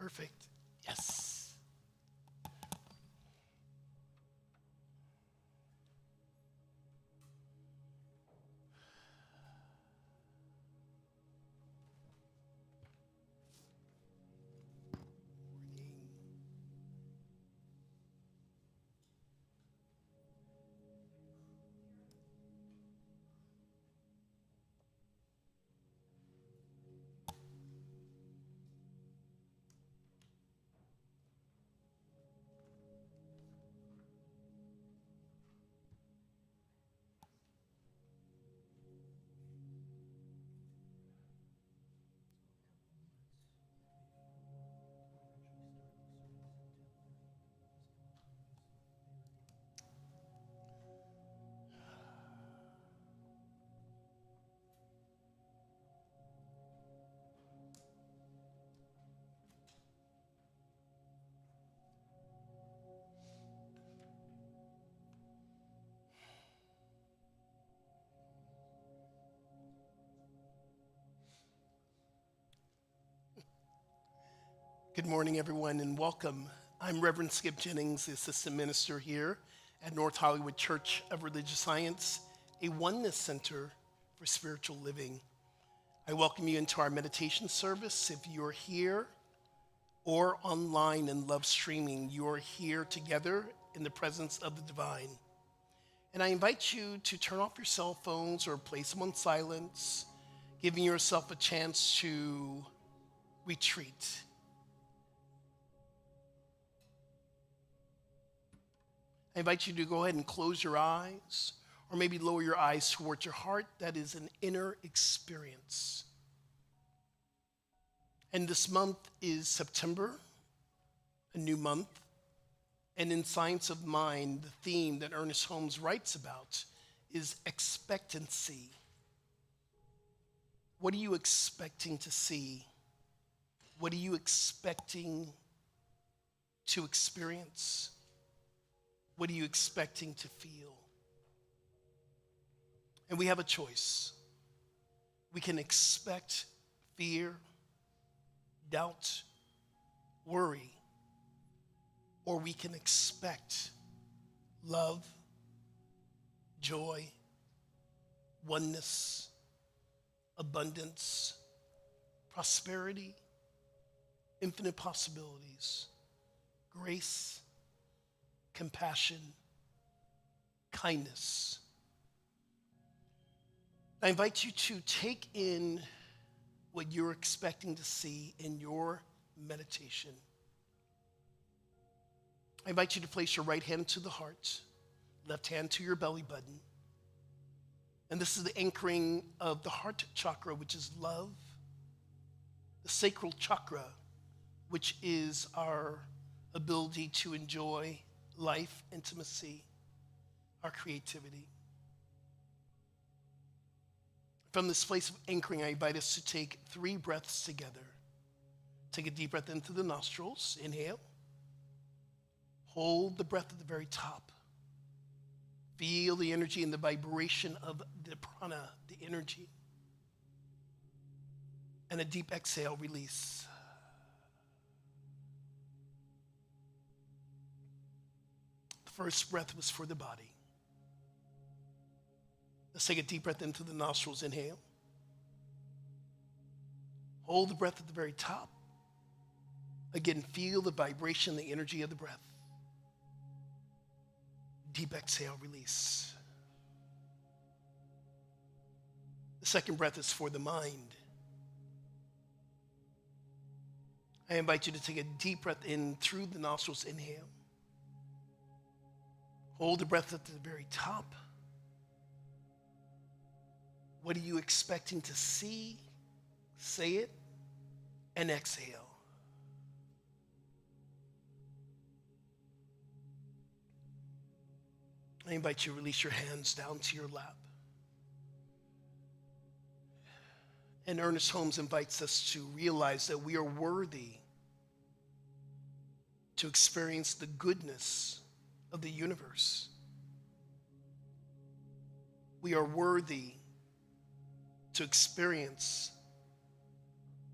Perfect. Yes. Good morning, everyone, and welcome. I'm Reverend Skip Jennings, the assistant minister here at North Hollywood Church of Religious Science, a oneness center for spiritual living. I welcome you into our meditation service. If you're here or online and love streaming, you're here together in the presence of the divine. And I invite you to turn off your cell phones or place them on silence, giving yourself a chance to retreat. I invite you to go ahead and close your eyes, or maybe lower your eyes towards your heart. That is an inner experience. And this month is September, a new month. And in Science of Mind, the theme that Ernest Holmes writes about is expectancy. What are you expecting to see? What are you expecting to experience? What are you expecting to feel? And we have a choice. We can expect fear, doubt, worry, or we can expect love, joy, oneness, abundance, prosperity, infinite possibilities, grace, compassion, kindness. I invite you to take in what you're expecting to see in your meditation. I invite you to place your right hand to the heart, left hand to your belly button. And this is the anchoring of the heart chakra, which is love, the sacral chakra, which is our ability to enjoy life, intimacy, our creativity. From this place of anchoring, I invite us to take 3 breaths together. Take a deep breath in through the nostrils. Inhale. Hold the breath at the very top. Feel the energy and the vibration of the prana, the energy. And a deep exhale, release. First breath was for the body. Let's take a deep breath in through the nostrils. Inhale. Hold the breath at the very top. Again, feel the vibration, the energy of the breath. Deep exhale, release. The second breath is for the mind. I invite you to take a deep breath in through the nostrils. Inhale. Hold the breath at the very top. What are you expecting to see? Say it and exhale. I invite you to release your hands down to your lap. And Ernest Holmes invites us to realize that we are worthy to experience the goodness of the universe. We are worthy to experience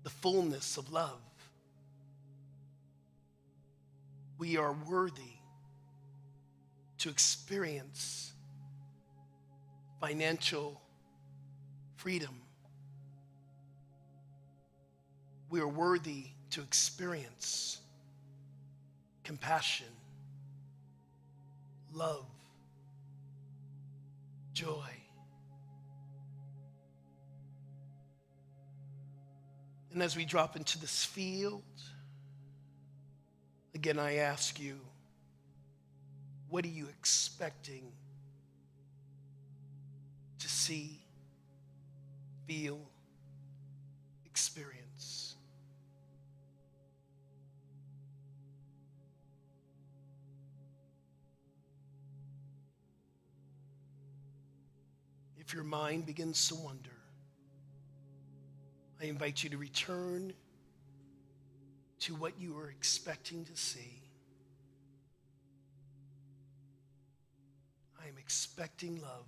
the fullness of love. We are worthy to experience financial freedom. We are worthy to experience compassion, love, joy. And as we drop into this field, again, I ask you, what are you expecting to see, feel, experience? If your mind begins to wander, I invite you to return to what you are expecting to see. I am expecting love.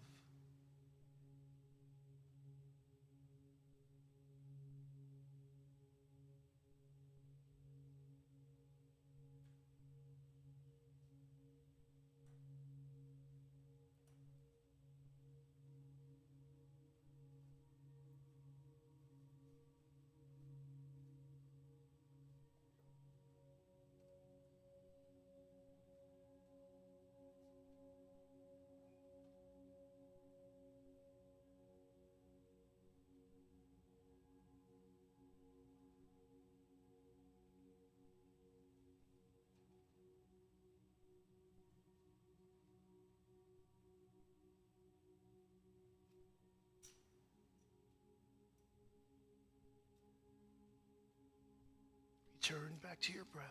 Return back to your breath.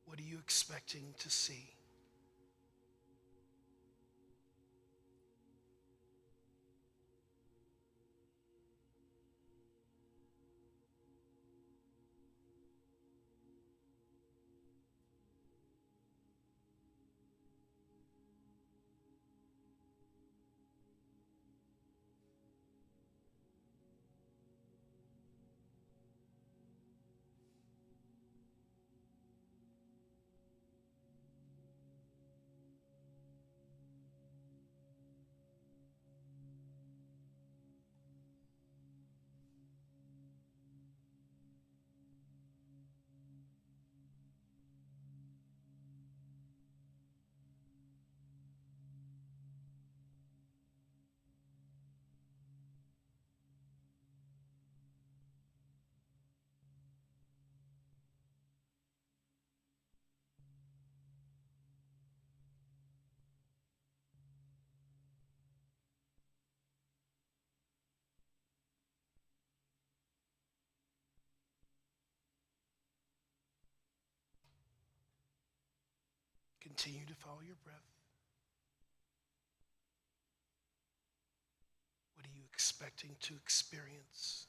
What are you expecting to see? Continue to follow your breath. What are you expecting to experience?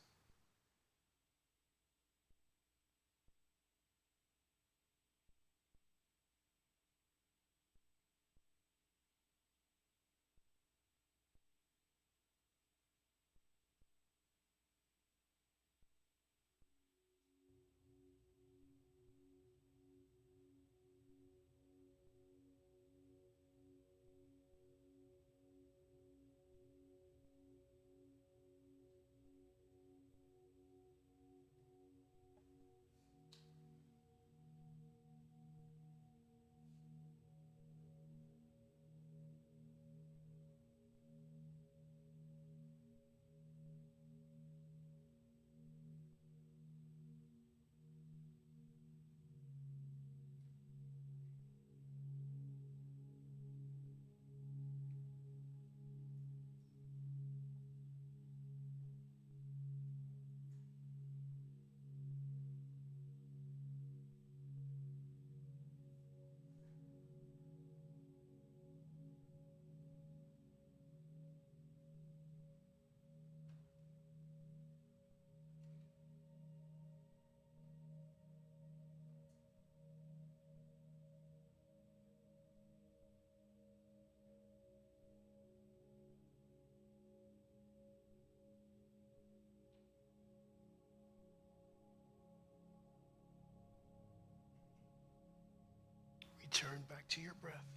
return back to your breath.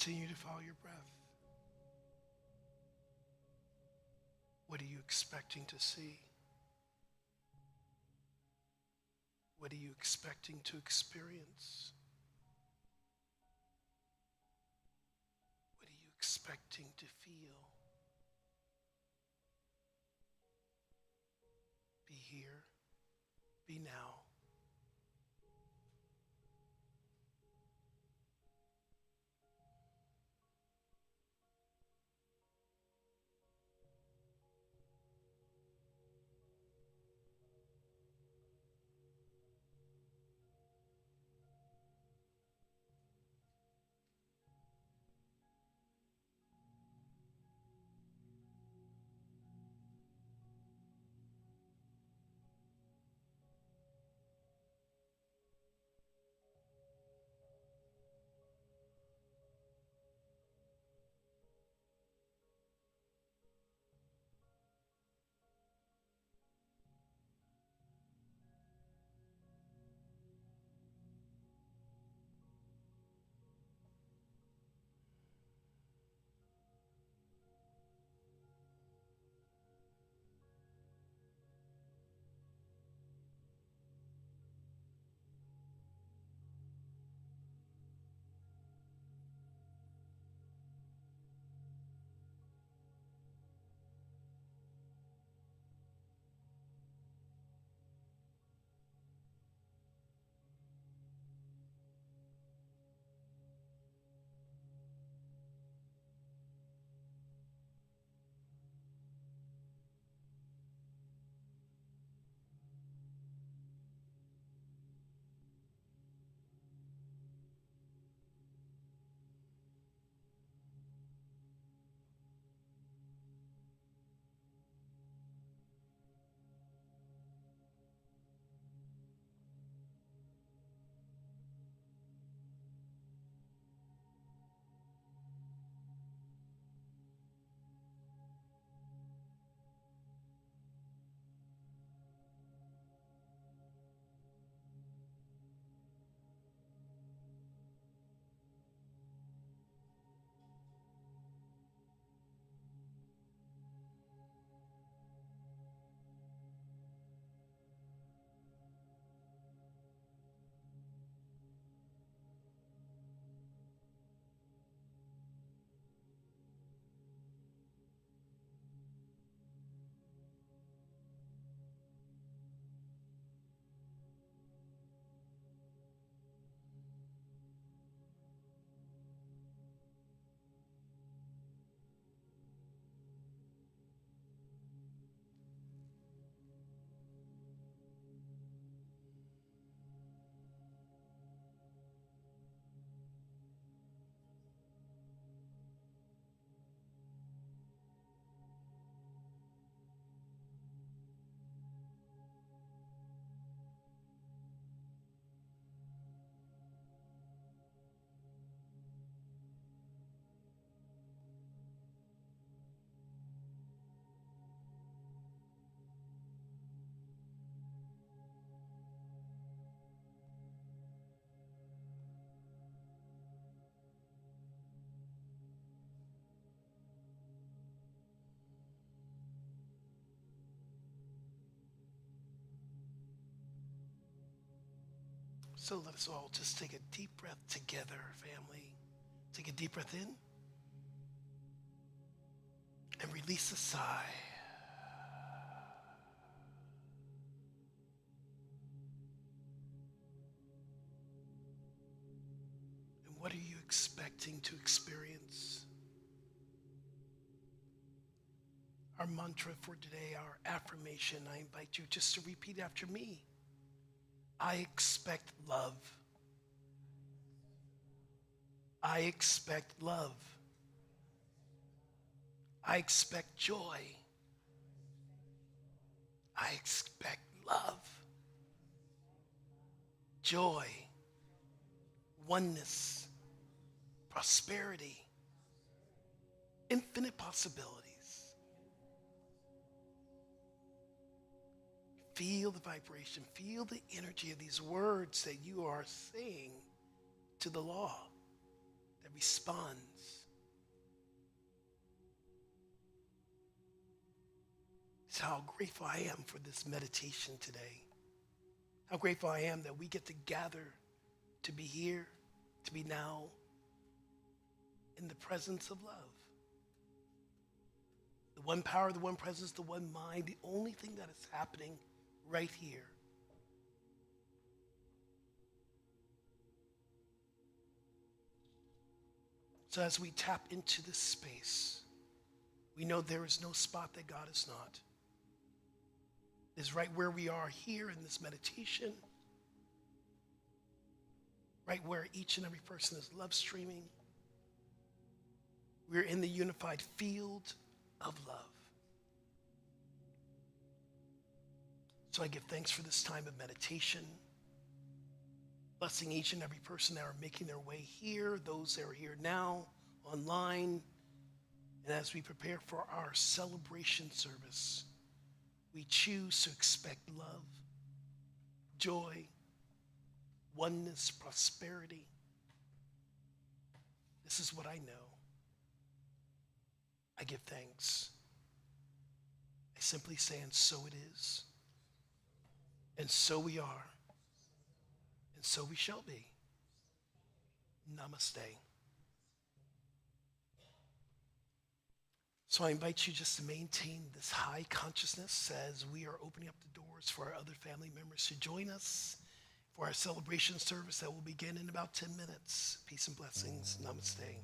Continue to follow your breath. What are you expecting to see? What are you expecting to experience? What are you expecting to feel? Be here, be now. So let us all just take a deep breath together, family. Take a deep breath in and release a sigh. And what are you expecting to experience? Our mantra for today, our affirmation, I invite you just to repeat after me. I expect love. I expect love. I expect joy. I expect love, joy, oneness, prosperity, infinite possibilities. Feel the vibration, feel the energy of these words that you are saying to the law that responds. It's how grateful I am for this meditation today. How grateful I am that we get to gather, to be here, to be now, in the presence of love. The one power, the one presence, the one mind, the only thing that is happening right here. So as we tap into this space, we know there is no spot that God is not. It is right where we are here in this meditation, right where each and every person is love streaming. We're in the unified field of love. So I give thanks for this time of meditation, blessing each and every person that are making their way here, those that are here now, online, and as we prepare for our celebration service, we choose to expect love, joy, oneness, prosperity. This is what I know. I give thanks. I simply say, and so it is. And so we are. And so we shall be. Namaste. So I invite you just to maintain this high consciousness as we are opening up the doors for our other family members to join us for our celebration service that will begin in about 10 minutes. Peace and blessings. Namaste.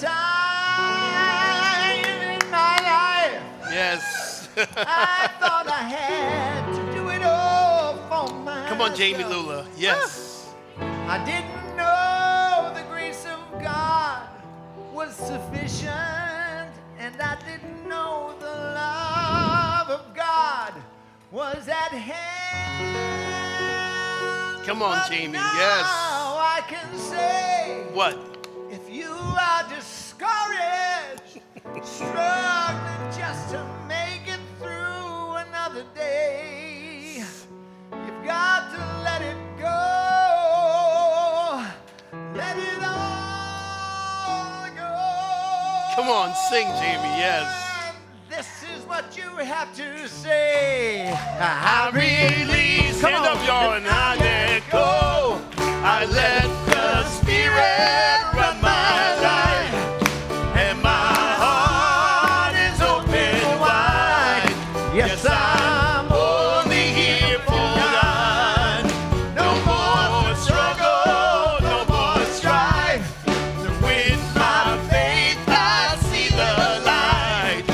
Time in my life. Yes. I thought I had to do it all for myself. Come on, Jamie Lula. Yes. I didn't know the grace of God was sufficient, and I didn't know the love of God was at hand. Come on, But Jamie. now Yes. I can say, What? if you are discouraged, struggling just to make it through another day, you've got to let it go. Let it all go. Come on, sing, Jamie. Yes. This is what you have to say. I release. Stand up, y'all, and I let go. I let the Spirit run my life, and my heart is open wide. Yes, I'm only here for God. No more struggle, no more strife. With my faith, I see the light.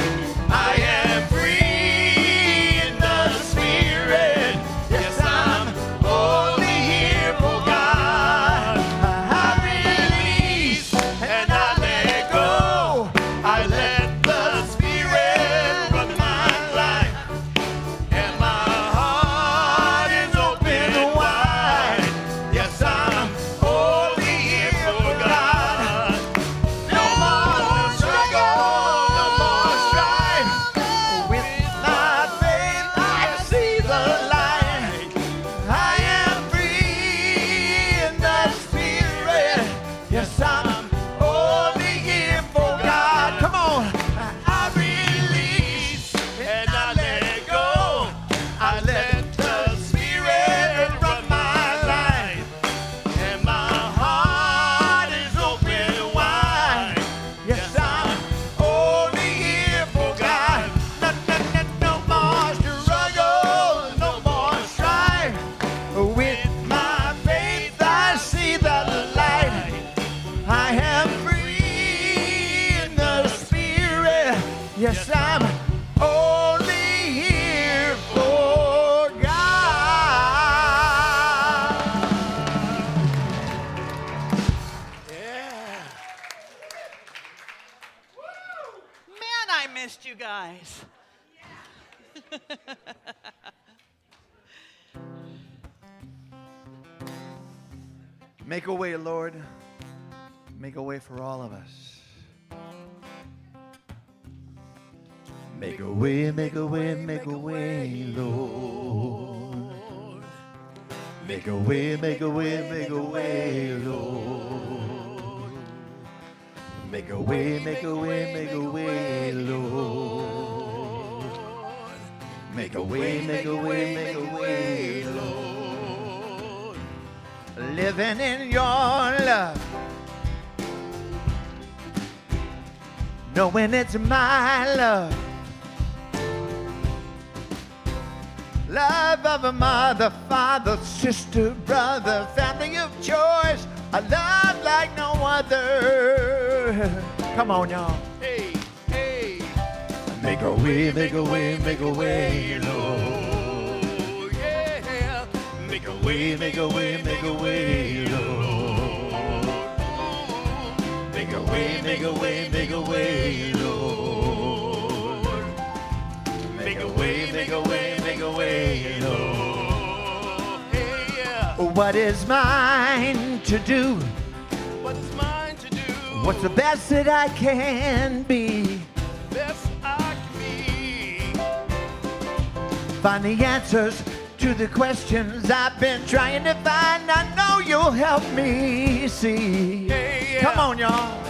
I am free in the Spirit. Yes, I'm only here for God. I release and I let go. I let the Spirit run my life, and my heart is open wide. Yes, I'm only here for God. No more struggle, no more strife. With my faith, I see the light. I am free in the Spirit. Yes, I'm only here for God. Come on. I release and I let go. I let the Spirit run my life, and my heart is open wide. Yes, I'm only here for God. No more struggle, no more strife. With my faith, I see the light. I am free in the Spirit. Yes, I'm only here for God. Yeah. Man, I missed you guys. Make a way, Lord. Make a way for all of us. Make a way, make a way, make a way, Lord. Make a way, make a way, make a way, Lord. Make a way, make a way, make a way, Lord. Make a way, make a way, make a way, Lord. Living in your love, knowing it's my love. Love of a mother, father, sister, brother, family of choice, a love like no other. Come on, y'all. Hey, hey. Make a way, make a way, make a way, Lord. Oh, yeah. Make a way, Make a way, make a way, Lord. Make a way, make a way, make a way, Lord. Make a way, make a way, make a way, Lord. Hey, yeah. What is mine to do? What's mine to do? What's the best that I can be? best I can be? Find the answers to the questions I've been trying to find. I know you'll help me see. Hey, yeah. Come on, y'all.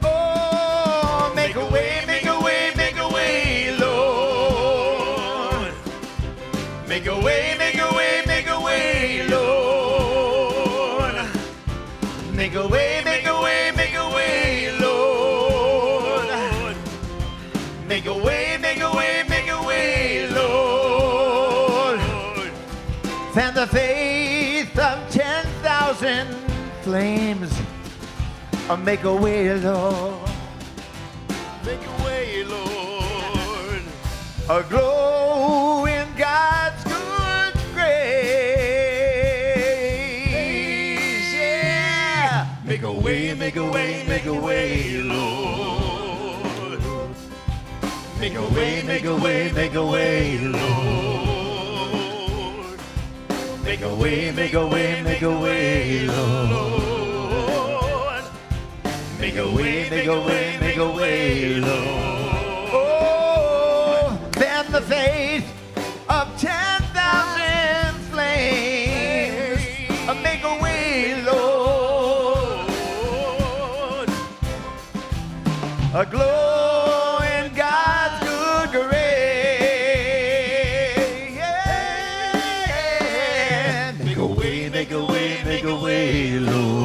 Oh, make a way, make a way, make a way, Lord. Make a way, make a way, make a way, Lord. Make a way, make a way, make a way, Lord. Make a way, make a way, make a way, Lord. Fan the faith of 10,000 flames. Make a way, Lord. Make a way, Lord. Glow in God's good grace. Yeah. Make a way, make a way, make a way, Lord. Make a way, make a way, make a way, Lord. Make a way, make a way, make a way, Lord. Make a way, make a way, make a way, Lord. Oh, then the faith of 10,000 flames. Make a way, Lord. A glow in God's good grace. Yeah. Make a way, make a way, make a way, Lord.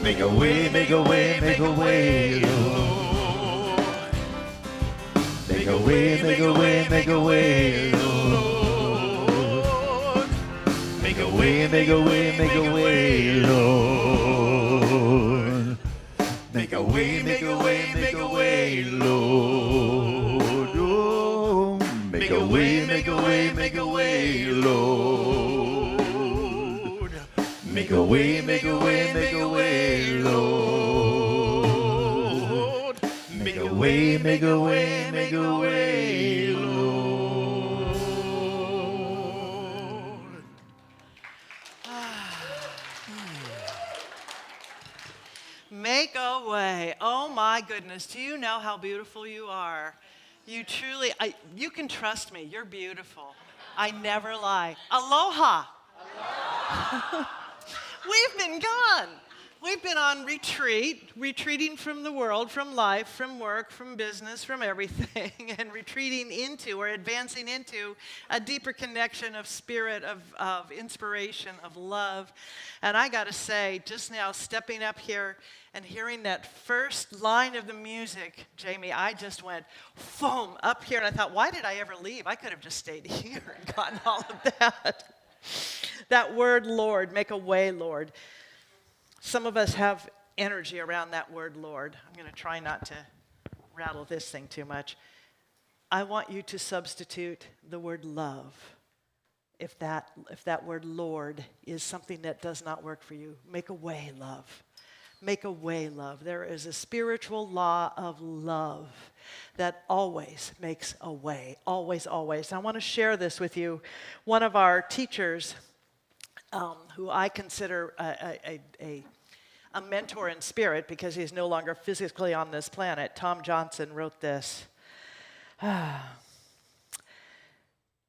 Make a way, make a way, make a way, Lord. Make a way, make a way, make a way, Lord. Make a way, make a way, make a way, Lord. Make a way, make a way, make a way, Lord. Oh, make a way, make a way, make a way, Lord. Make a way, make a way, make a way, Lord. Make a way, make a way, make a way, Lord. Make a way. Oh my goodness. Do you know how beautiful you are? You truly, you can trust me. You're beautiful. I never lie. Aloha. We've been gone. We've been on retreat, retreating from the world, from life, from work, from business, from everything, and retreating into or advancing into a deeper connection of spirit, of inspiration, of love. And I got to say, just now stepping up here and hearing that first line of the music, Jamie, I just went, boom, up here. And I thought, why did I ever leave? I could have just stayed here and gotten all of that. That word, Lord, make a way, Lord. Some of us have energy around that word, Lord. I'm going to try not to rattle this thing too much. I want you to substitute the word love. If that word, Lord, is something that does not work for you, make a way, love. Make a way, love. There is a spiritual law of love that always makes a way. Always, always. I want to share this with you. One of our teachers, who I consider a mentor in spirit because he's no longer physically on this planet, Tom Johnson, wrote this.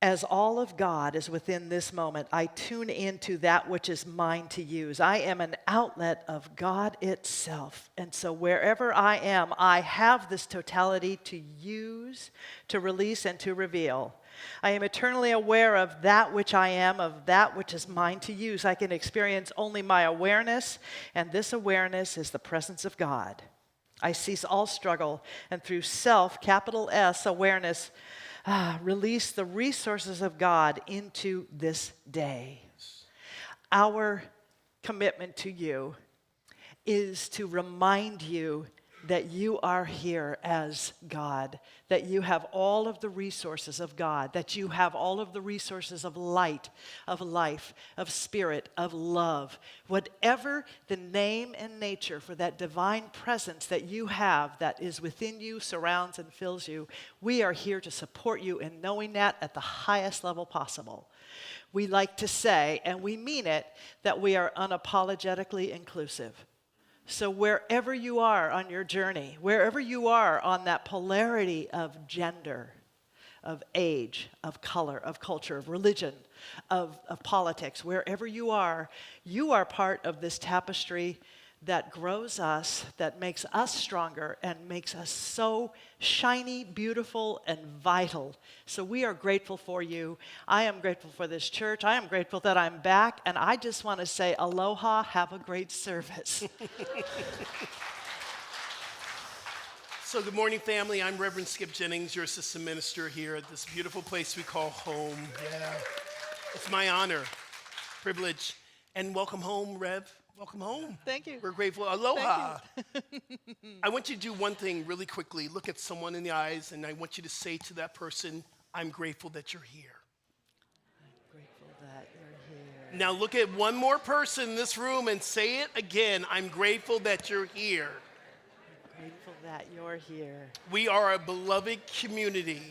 As all of God is within this moment, I tune into that which is mine to use. I am an outlet of God itself. And so wherever I am, I have this totality to use, to release, and to reveal. I am eternally aware of that which I am, of that which is mine to use. I can experience only my awareness, and this awareness is the presence of God. I cease all struggle, and through self, capital S, awareness, release the resources of God into this day. Our commitment to you is to remind you that you are here as God, that you have all of the resources of God, that you have all of the resources of light, of life, of spirit, of love. Whatever the name and nature for that divine presence that you have that is within you, surrounds and fills you, we are here to support you in knowing that at the highest level possible. We like to say, and we mean it, that we are unapologetically inclusive. So wherever you are on your journey, wherever you are on that polarity of gender, of age, of color, of culture, of religion, of politics, wherever you are part of this tapestry that grows us, that makes us stronger, and makes us so shiny, beautiful, and vital. So we are grateful for you. I am grateful for this church. I am grateful that I'm back, and I just want to say aloha, have a great service. So good morning, family. I'm Reverend Skip Jennings, your assistant minister here at this beautiful place we call home. Yeah, it's my honor, privilege, and welcome home, Rev. Welcome home. Thank you. We're grateful. Aloha. I want you to do one thing really quickly. Look at someone in the eyes, and I want you to say to that person, I'm grateful that you're here. I'm grateful that you're here. Now look at one more person in this room and say it again. I'm grateful that you're here. I'm grateful that you're here. We are a beloved community.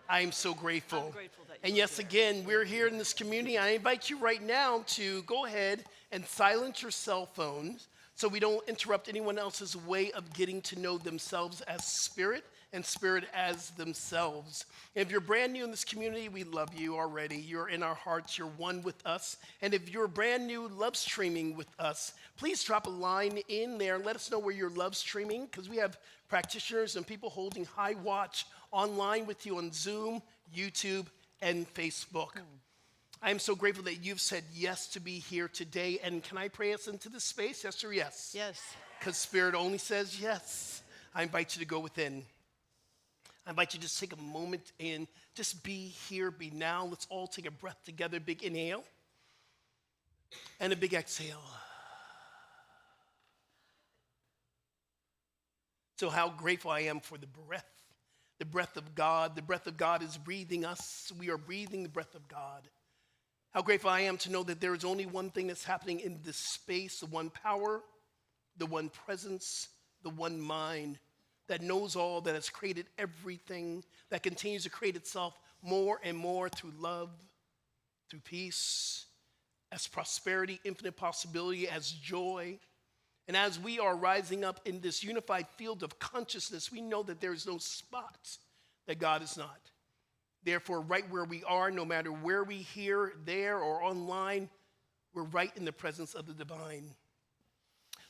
I am so grateful. I'm grateful that And you're yes, here. again, we're here in this community. I invite you right now to go ahead and silence your cell phones so we don't interrupt anyone else's way of getting to know themselves as spirit and spirit as themselves. And if you're brand new in this community, we love you already. You're in our hearts. You're one with us. And if you're brand new love streaming with us, please drop a line in there and let us know where you're love streaming, because we have practitioners and people holding high watch online with you on Zoom, YouTube, and Facebook. I am so grateful that you've said yes to be here today. And can I pray us into this space? Yes or yes? Yes. Because Spirit only says yes. I invite you to go within. I invite you to just take a moment and just be here, be now. Let's all take a breath together. Big inhale and a big exhale. So how grateful I am for the breath of God. The breath of God is breathing us. We are breathing the breath of God. How grateful I am to know that there is only one thing that's happening in this space, the one power, the one presence, the one mind that knows all, that has created everything, that continues to create itself more and more through love, through peace, as prosperity, infinite possibility, as joy. And as we are rising up in this unified field of consciousness, we know that there is no spot that God is not. Therefore, right where we are, no matter where we hear, there, or online, we're right in the presence of the divine.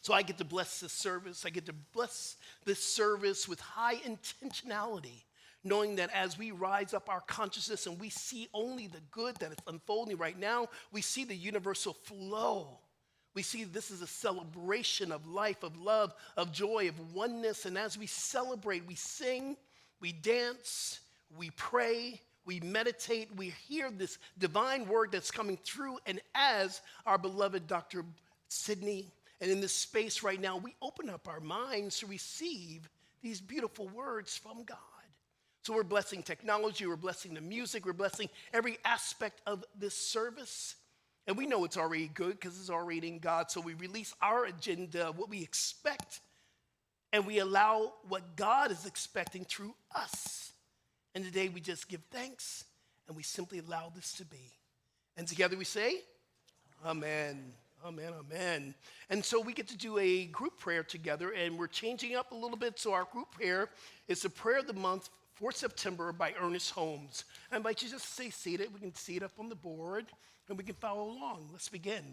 So I get to bless this service. I get to bless this service with high intentionality, knowing that as we rise up our consciousness and we see only the good that is unfolding right now, we see the universal flow. We see this is a celebration of life, of love, of joy, of oneness. And as we celebrate, we sing, we dance, we pray, we meditate, we hear this divine word that's coming through. And as our beloved Dr. Sydney, and in this space right now, we open up our minds to receive these beautiful words from God. So we're blessing technology, we're blessing the music, we're blessing every aspect of this service. And we know it's already good because it's already in God. So we release our agenda, what we expect, and we allow what God is expecting through us. And today we just give thanks and we simply allow this to be. And together we say, Amen, amen, amen. And so we get to do a group prayer together, and we're changing up a little bit. So our group prayer is the prayer of the month for September by Ernest Holmes. I invite you just to stay seated. We can see it up on the board and we can follow along. Let's begin.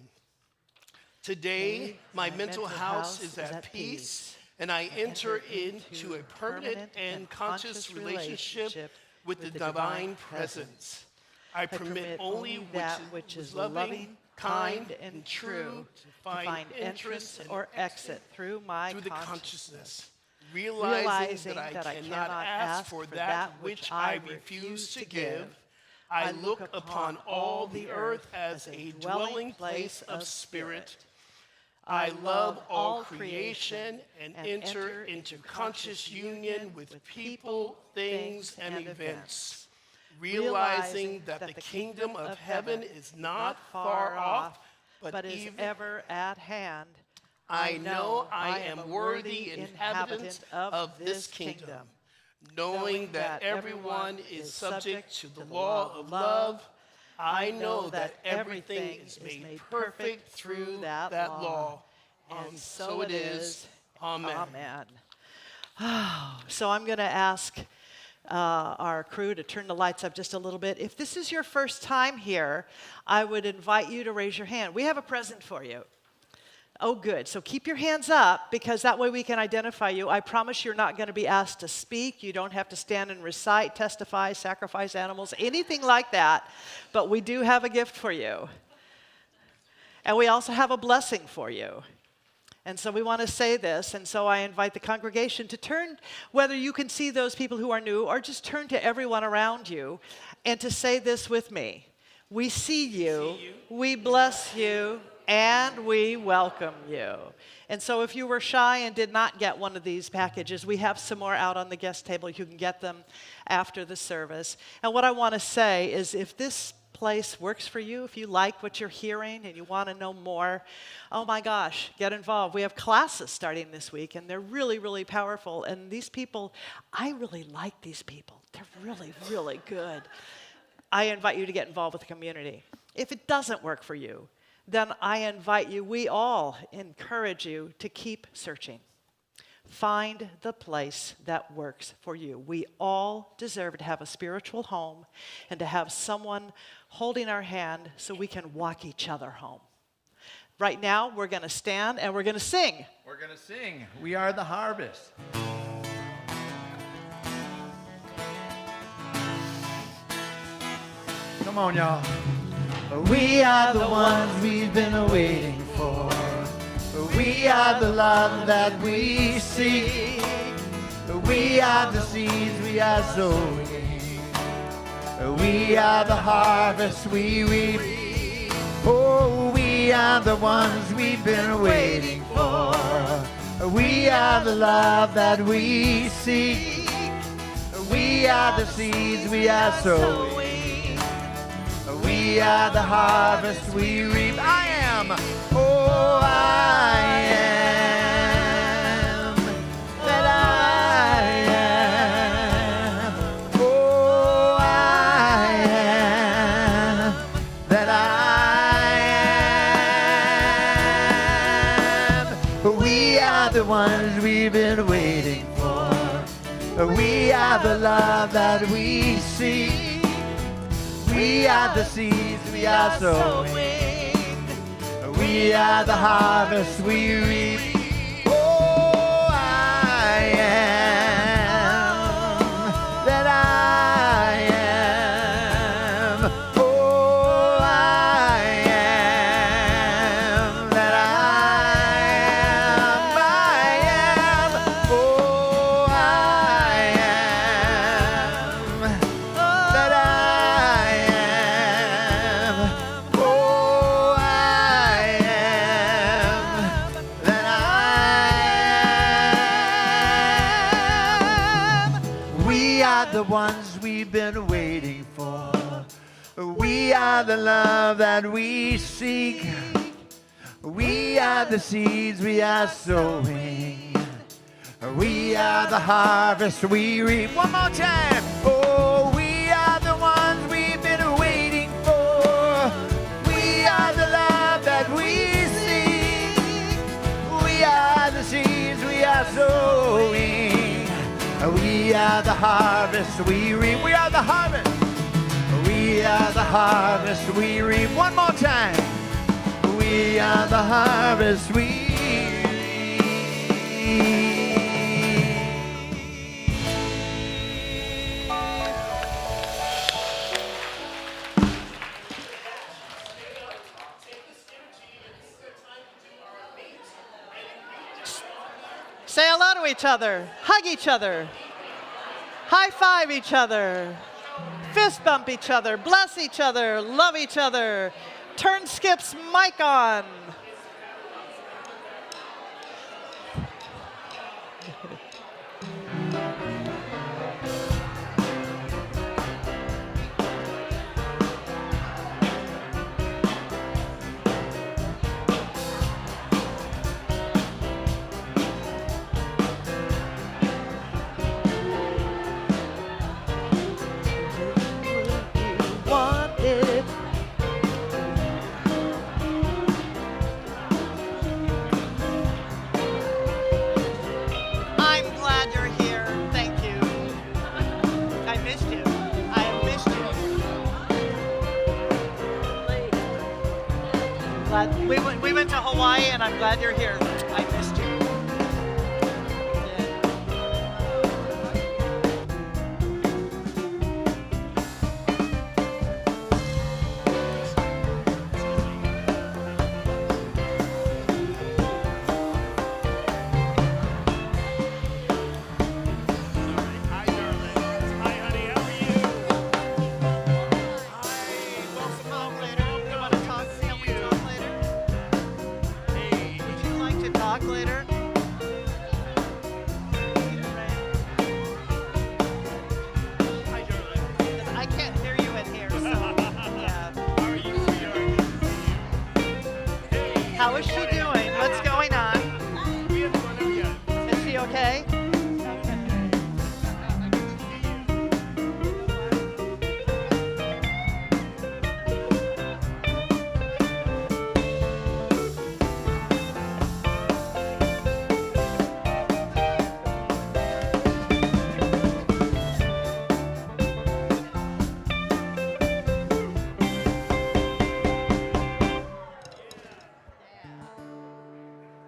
Today, my mental house is at peace, and I enter into a permanent and conscious relationship with the divine presence. I permit only that which is loving, kind, and true to find entrance or exit through my through the consciousness. consciousness, realizing that I cannot ask for that which I refuse to give. I look upon all the earth as a dwelling place of spirit. I love all creation and enter into conscious union with people, things, and events, realizing that the kingdom of heaven is not far off, but is even ever at hand. I know I am worthy inhabitant of this kingdom, knowing that everyone is subject to the law of love. I know that everything is made perfect through that law. And so it is. Amen. Amen. So I'm going to ask our crew to turn the lights up just a little bit. If this is your first time here, I would invite you to raise your hand. We have a present for you. Oh, good. So keep your hands up, because that way we can identify you. I promise you're not going to be asked to speak. You don't have to stand and recite, testify, sacrifice animals, anything like that. But we do have a gift for you. And we also have a blessing for you. And so we want to say this, and so I invite the congregation to turn, whether you can see those people who are new, or just turn to everyone around you, and to say this with me. We see you, we bless you, And we welcome you. And so if you were shy and did not get one of these packages, we have some more out on the guest table. You can get them after the service. And what I want to say is if this place works for you, if you like what you're hearing and you want to know more, oh my gosh, get involved. We have classes starting this week, and they're really, really powerful. And these people, I really like these people. They're really, really good. I invite you to get involved with the community. If it doesn't work for you, then I invite you, we all encourage you to keep searching. Find the place that works for you. We all deserve to have a spiritual home and to have someone holding our hand so we can walk each other home. Right now, we're going to stand and we're going to sing. We're going to sing. We are the harvest. Come on, y'all. We are the ones we've been waiting for. We are the love that we seek. We are the seeds we are sowing. We are the harvest we reap. Oh, we are the ones we've been waiting for. We are the love that we seek. We are the seeds we are sowing. We are the harvest we reap. I am. Oh, I am. That I am. Oh, I am. That I am. We are the ones we've been waiting for. We are the love that we seek. We are the seeds we are sowing. We are the harvest we reap. Oh, I am that I am. Oh, I am that I am. I am. Oh, I am that I am. Oh, I am that I am. We are the ones we've been waiting for. We are the love that we seek. We are the seeds we are sowing. We are the harvest we reap. One more time. Oh, we are the ones we've been waiting for. We are the love that we seek. We are the seeds we are sowing. We are the harvest we reap. We are the harvest. We are the harvest we reap. One more time. We are the harvest we reap. Say hello to each other, hug each other, high five each other, fist bump each other, bless each other, love each other. Turn Skip's mic on. We went to Hawaii, and I'm glad you're here. I missed you. How is she doing? What's going on? Is she okay?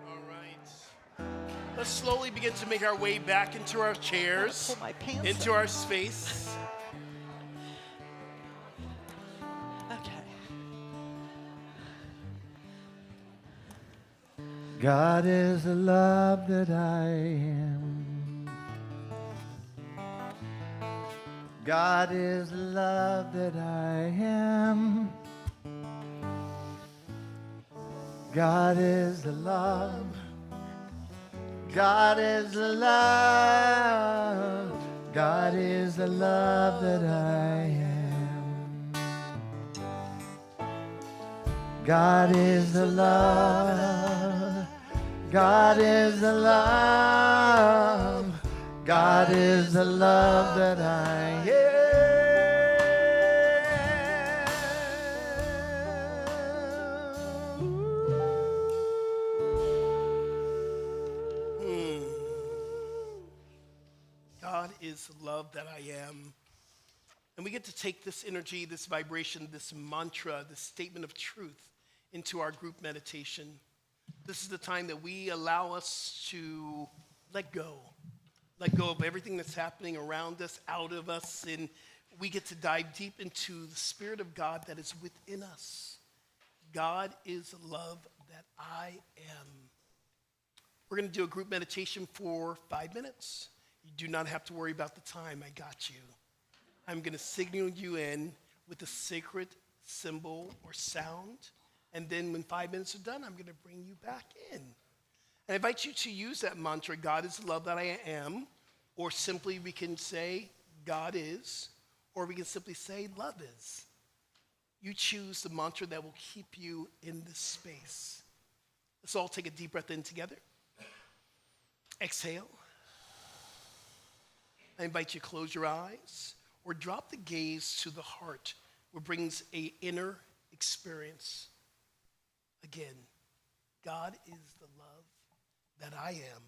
All right. Let's slowly begin to make our way back into our chairs, Pull my pants into up. our space. Okay. God is the love that I am. God is the love that I am. God is the love. God is the love. God is the love that I am. God is the love. God is the love. God is the love that I God is the love that I am. And we get to take this energy, this vibration, this mantra, this statement of truth into our group meditation. This is the time that we allow us to let go of everything that's happening around us, out of us, and we get to dive deep into the Spirit of God that is within us. God is the love that I am. We're going to do a group meditation for 5 minutes. You do not have to worry about the time. I got you. I'm going to signal you in with a sacred symbol or sound. And then when 5 minutes are done, I'm going to bring you back in. I invite you to use that mantra, God is the love that I am, or simply we can say, God is, or we can simply say, love is. You choose the mantra that will keep you in this space. Let's all take a deep breath in together. Exhale. I invite you to close your eyes or drop the gaze to the heart, which brings an inner experience. Again, God is the love that I am.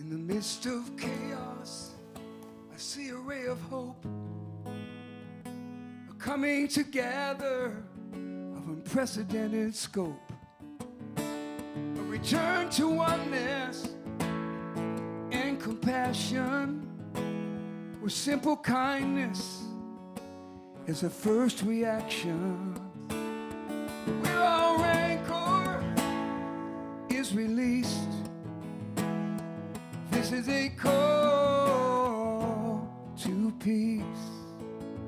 In the midst of chaos, I see a ray of hope, a coming together of unprecedented scope, a return to oneness and compassion, where simple kindness is the first reaction, where all rancor is released. This is a call to peace.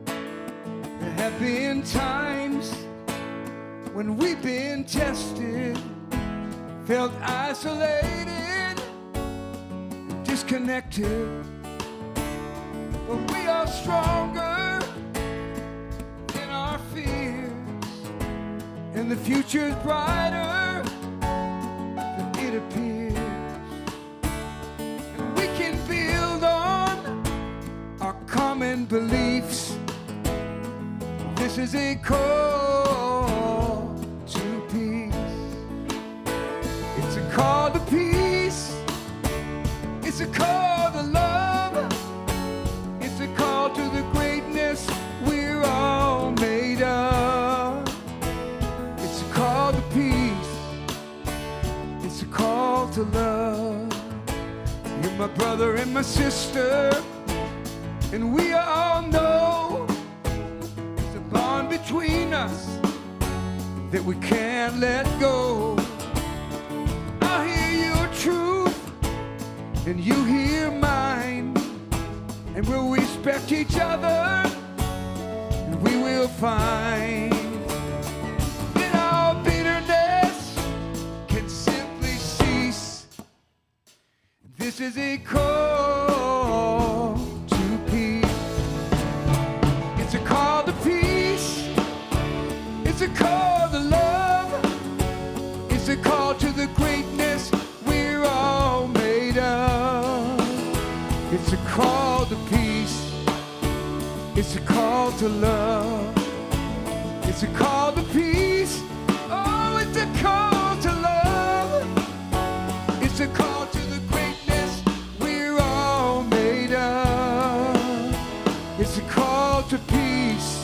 There have been times when we've been tested, felt isolated, disconnected, but we are stronger than our fears, and the future's brighter than it appears. Build on our common beliefs. This is a call to peace. It's a call to peace. It's a call to love. It's a call to the greatness we're all made of. It's a call to peace. It's a call to love. You're my brother and my sister, and we all know there's a bond between us that we can't let go. I hear your truth, and you hear mine, and we'll respect each other, and we will find that our bitterness can simply cease. This is a call to peace. It's a call to peace. It's a call to love. It's a call to the greatness we're all made of. It's a call to peace. It's a call to love. It's a call to peace. Oh, it's a call to love. It's a call to the greatness we're all made of. It's a call to peace.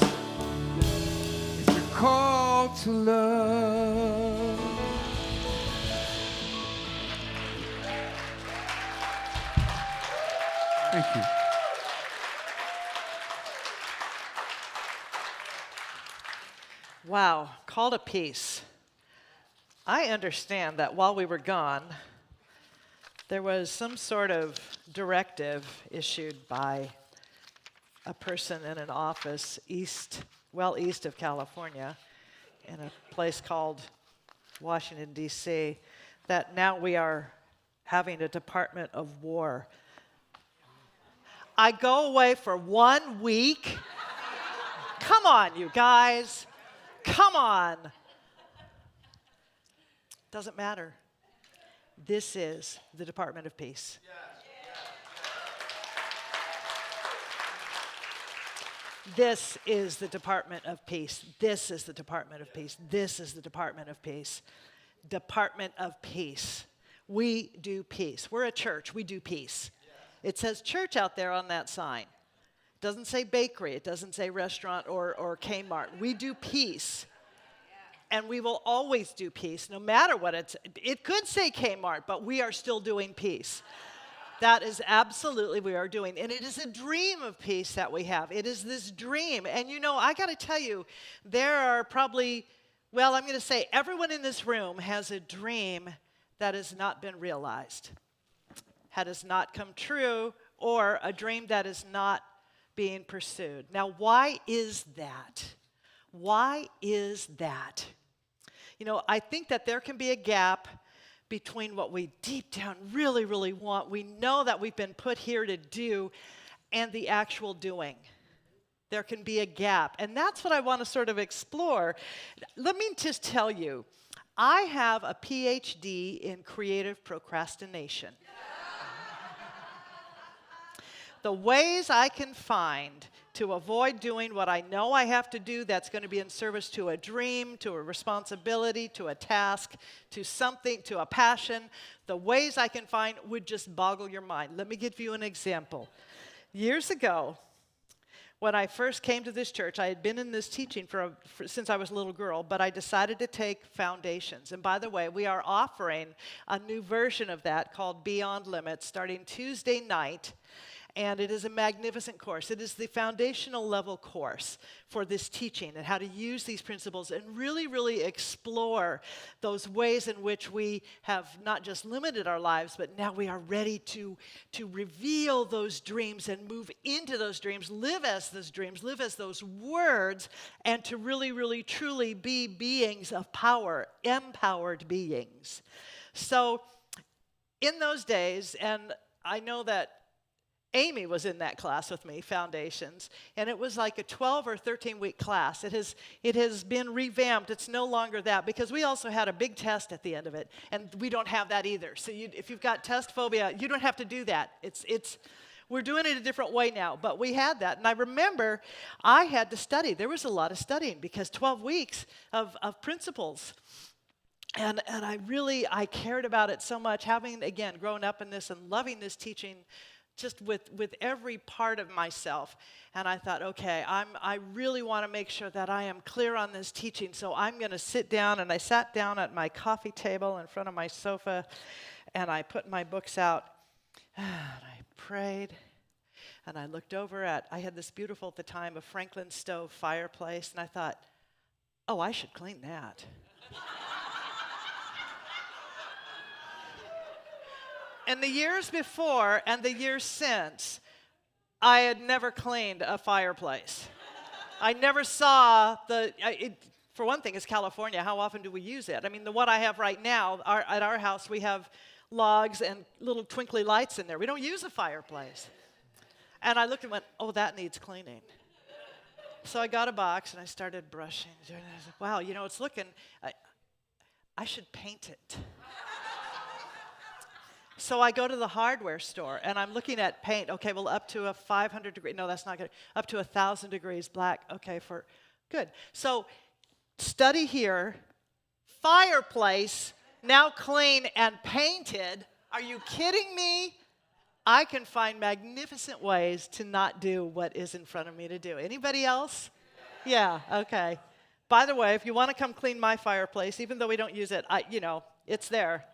It's a call to love. Thank you. Wow, call to peace. I understand that while we were gone, there was some sort of directive issued by a person in an office east of California, in a place called Washington, D.C., that now we are having a Department of War. I go away for 1 week. Come on, you guys. Come on. Doesn't matter. This is the Department of Peace. This is the Department of Peace. This is the Department of Peace. This is the Department of Peace. Department of Peace. We do peace. We're a church. We do peace. It says church out there on that sign. It doesn't say bakery. It doesn't say restaurant or Kmart. We do peace. And we will always do peace, no matter what it could say Kmart, but we are still doing peace. That is absolutely we are doing. And it is a dream of peace that we have. It is this dream. And you know, I got to tell you, there are probably, well, I'm going to say everyone in this room has a dream that has not been realized, has not come true, or a dream that is not being pursued. Now, why is that? Why is that? You know, I think that there can be a gap between what we deep down really, really want, we know that we've been put here to do, and the actual doing. There can be a gap, and that's what I want to sort of explore. Let me just tell you, I have a PhD in creative procrastination. The ways I can find to avoid doing what I know I have to do that's going to be in service to a dream, to a responsibility, to a task, to something, to a passion. The ways I can find would just boggle your mind. Let me give you an example. Years ago, when I first came to this church, I had been in this teaching since I was a little girl, but I decided to take foundations. And by the way, we are offering a new version of that called Beyond Limits starting Tuesday night. And it is a magnificent course. It is the foundational level course for this teaching and how to use these principles and really, really explore those ways in which we have not just limited our lives, but now we are ready to reveal those dreams and move into those dreams, live as those dreams, live as those words, and to really, really, truly be beings of power, empowered beings. So in those days, and I know that Amy was in that class with me, Foundations, and it was like a 12 or 13-week class. It has been revamped. It's no longer that because we also had a big test at the end of it, and we don't have that either. So if you've got test phobia, you don't have to do that. We're doing it a different way now, but we had that. And I remember I had to study. There was a lot of studying because 12 weeks of principles. And I cared about it so much, having, again, grown up in this and loving this teaching just with every part of myself. And I thought, okay, I really want to make sure that I am clear on this teaching, so I'm going to sit down. And I sat down at my coffee table in front of my sofa, and I put my books out, and I prayed, and I looked over I had this beautiful, at the time, a Franklin stove fireplace, and I thought, oh, I should clean that. And the years before and the years since, I had never cleaned a fireplace. I never saw for one thing, it's California. How often do we use it? I mean, the one I have right now, at our house, we have logs and little twinkly lights in there. We don't use a fireplace. And I looked and went, oh, that needs cleaning. So I got a box and I started brushing. I said, wow, it's looking, I should paint it. So I go to the hardware store, and I'm looking at paint. Okay, well, up to a 500 degree. No, that's not good. Up to 1,000 degrees black. Okay, good. So study here. Fireplace, now clean and painted. Are you kidding me? I can find magnificent ways to not do what is in front of me to do. Anybody else? Yeah, okay. By the way, if you want to come clean my fireplace, even though we don't use it, it's there.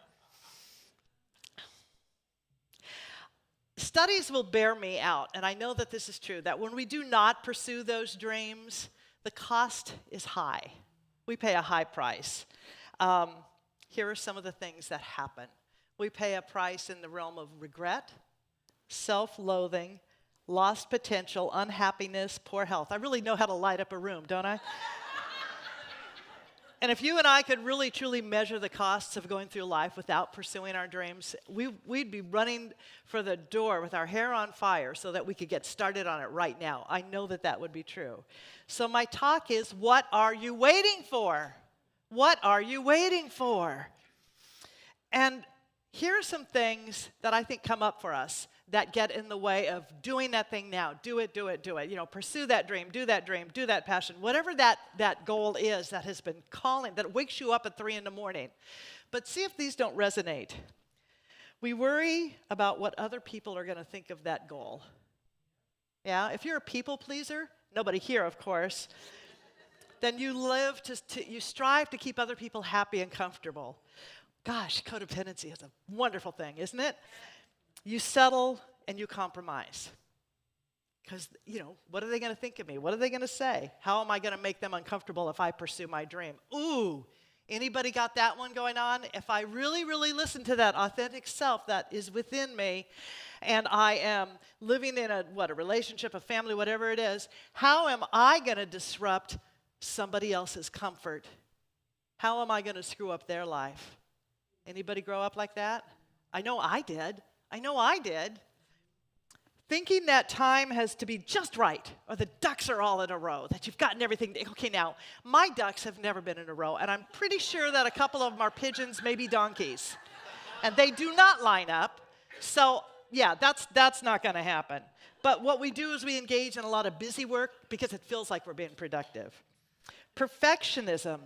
Studies will bear me out, and I know that this is true, that when we do not pursue those dreams, the cost is high. We pay a high price. Here are some of the things that happen. We pay a price in the realm of regret, self-loathing, lost potential, unhappiness, poor health. I really know how to light up a room, don't I? And if you and I could really, truly measure the costs of going through life without pursuing our dreams, we'd be running for the door with our hair on fire so that we could get started on it right now. I know that would be true. So my talk is, what are you waiting for? What are you waiting for? And here are some things that I think come up for us that get in the way of doing that thing now. Do it, do it, do it. Pursue that dream, do that passion. Whatever that goal is that has been calling, that wakes you up at 3 in the morning. But see if these don't resonate. We worry about what other people are going to think of that goal. Yeah, if you're a people pleaser, nobody here, of course, then you you strive to keep other people happy and comfortable. Gosh, codependency is a wonderful thing, isn't it? You settle and you compromise. Because, what are they going to think of me? What are they going to say? How am I going to make them uncomfortable if I pursue my dream? Ooh, anybody got that one going on? If I really, really listen to that authentic self that is within me, and I am living in a relationship, a family, whatever it is, how am I going to disrupt somebody else's comfort? How am I going to screw up their life? Anybody grow up like that? I know I did. Thinking that time has to be just right, or the ducks are all in a row, that you've gotten everything. Okay, now, my ducks have never been in a row, and I'm pretty sure that a couple of them are pigeons, maybe donkeys. And they do not line up. So, yeah, that's not going to happen. But what we do is we engage in a lot of busy work because it feels like we're being productive. Perfectionism,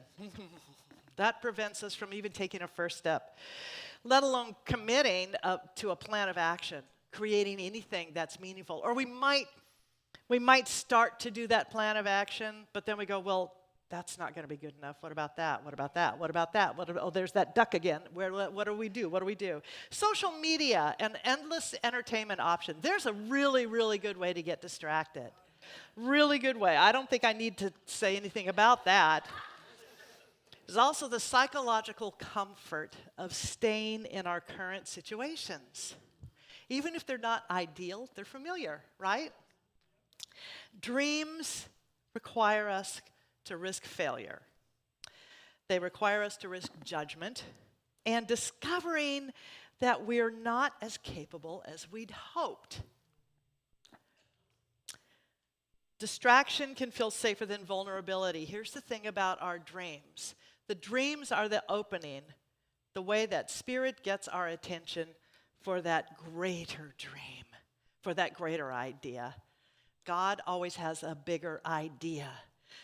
that prevents us from even taking a first step, let alone committing to a plan of action, creating anything that's meaningful. Or we might start to do that plan of action, but then we go, well, that's not going to be good enough. What about that? What about that? What about that? Oh, there's that duck again. What do we do? What do we do? Social media and endless entertainment options. There's a really, really good way to get distracted. Really good way. I don't think I need to say anything about that. There's also the psychological comfort of staying in our current situations. Even if they're not ideal, they're familiar, right? Dreams require us to risk failure. They require us to risk judgment and discovering that we're not as capable as we'd hoped. Distraction can feel safer than vulnerability. Here's the thing about our dreams. The dreams are the opening, the way that Spirit gets our attention for that greater dream, for that greater idea. God always has a bigger idea.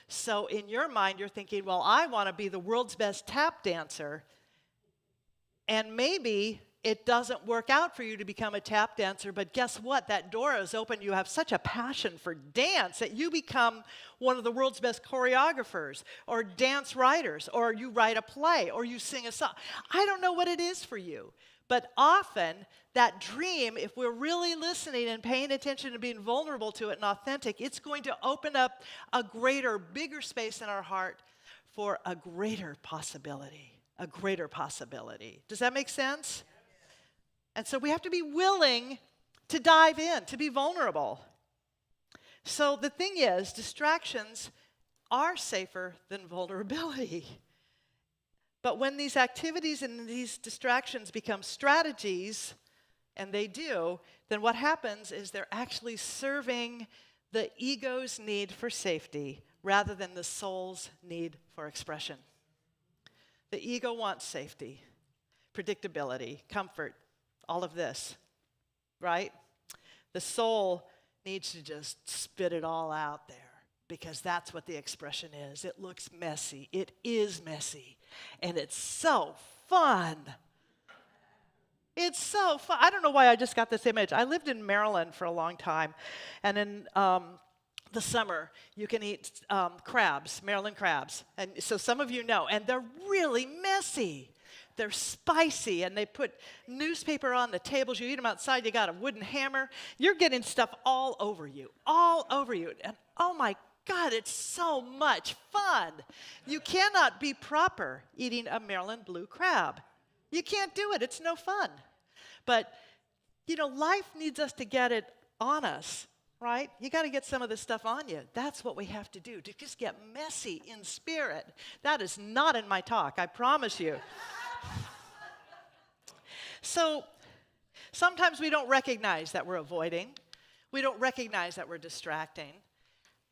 So in your mind, you're thinking, well, I want to be the world's best tap dancer. And maybe it doesn't work out for you to become a tap dancer, but guess what? That door is open. You have such a passion for dance that you become one of the world's best choreographers or dance writers, or you write a play, or you sing a song. I don't know what it is for you. But often, that dream, if we're really listening and paying attention and being vulnerable to it and authentic, it's going to open up a greater, bigger space in our heart for a greater possibility. A greater possibility. Does that make sense? And so we have to be willing to dive in, to be vulnerable. So the thing is, distractions are safer than vulnerability. But when these activities and these distractions become strategies, and they do, then what happens is they're actually serving the ego's need for safety rather than the soul's need for expression. The ego wants safety, predictability, comfort, all of this, right? The soul needs to just spit it all out there because that's what the expression is. It looks messy. It is messy. And it's so fun. It's so fun. I don't know why I just got this image. I lived in Maryland for a long time. And in the summer, you can eat crabs, Maryland crabs. And so some of you know. And they're really messy. They're spicy. And they put newspaper on the tables. You eat them outside. You got a wooden hammer. You're getting stuff all over you. All over you. And oh my God, it's so much fun. You cannot be proper eating a Maryland blue crab. You can't do it. It's no fun. But, you know, life needs us to get it on us, right? You got to get some of this stuff on you. That's what we have to do, to just get messy in spirit. That is not in my talk, I promise you. So sometimes we don't recognize that we're avoiding. We don't recognize that we're distracting.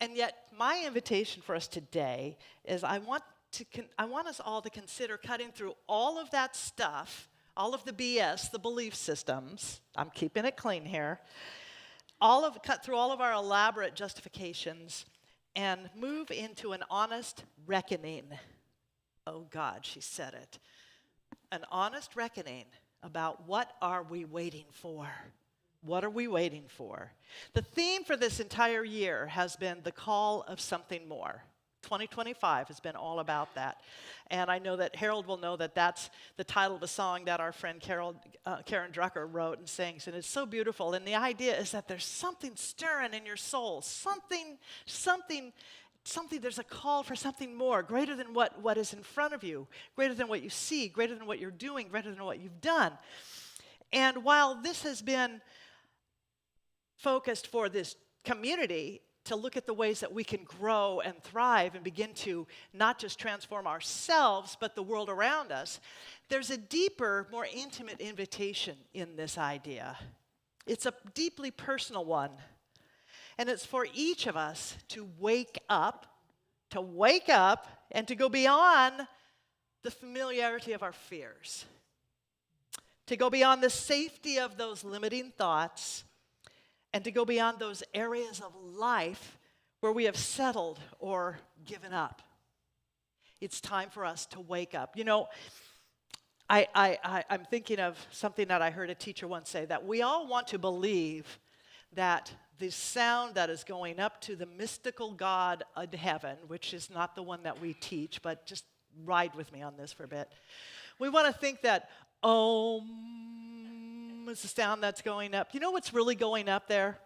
And yet, my invitation for us today is I want us all to consider cutting through all of that stuff, all of the BS, the belief systems. I'm keeping it clean here. Cut through all of our elaborate justifications and move into an honest reckoning. Oh God, she said it. An honest reckoning about what are we waiting for? What are we waiting for? The theme for this entire year has been the call of something more. 2025 has been all about that. And I know that Harold will know that that's the title of a song that our friend Karen Drucker wrote and sings. And it's so beautiful. And the idea is that there's something stirring in your soul. Something, there's a call for something more, greater than what is in front of you, greater than what you see, greater than what you're doing, greater than what you've done. And while this has been focused for this community to look at the ways that we can grow and thrive and begin to not just transform ourselves, but the world around us, there's a deeper, more intimate invitation in this idea. It's a deeply personal one. And it's for each of us to wake up and to go beyond the familiarity of our fears, to go beyond the safety of those limiting thoughts and to go beyond those areas of life where we have settled or given up. It's time for us to wake up. You know, I'm thinking of something that I heard a teacher once say, that we all want to believe that the sound that is going up to the mystical God of heaven, which is not the one that we teach, but just ride with me on this for a bit. We want to think that Om is the sound that's going up. You know what's really going up there?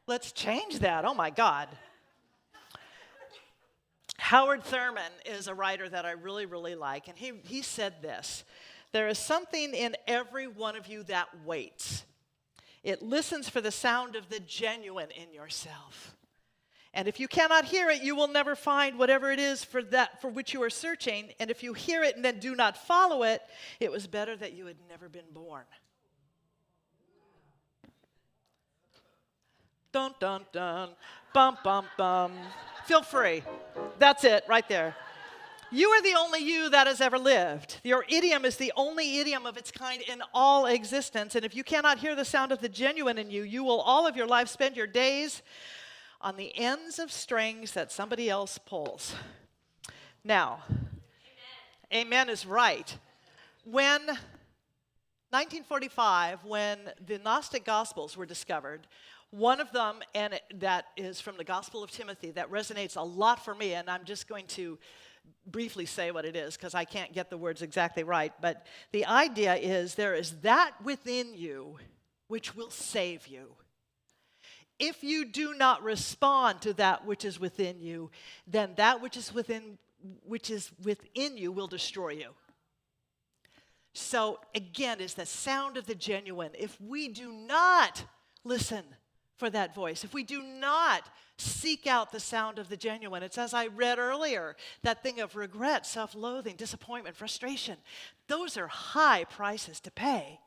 Let's change that. Oh my God. Howard Thurman is a writer that I really, really like, and he said this: there is something in every one of you that waits. It listens for the sound of the genuine in yourself. And if you cannot hear it, you will never find whatever it is for which you are searching. And if you hear it and then do not follow it, it was better that you had never been born. Dun, dun, dun, bum, bum, bum. Feel free. That's it, right there. You are the only you that has ever lived. Your idiom is the only idiom of its kind in all existence. And if you cannot hear the sound of the genuine in you, you will all of your life spend your days on the ends of strings that somebody else pulls. Now, amen is right. When 1945, when the Gnostic Gospels were discovered, one of them, and that is from the Gospel of Timothy, that resonates a lot for me, and I'm just going to briefly say what it is because I can't get the words exactly right, but the idea is there is that within you which will save you. If you do not respond to that which is within you, then that which is within you will destroy you. So again, it's the sound of the genuine. If we do not listen for that voice, if we do not seek out the sound of the genuine, it's as I read earlier, that thing of regret, self-loathing, disappointment, frustration. Those are high prices to pay.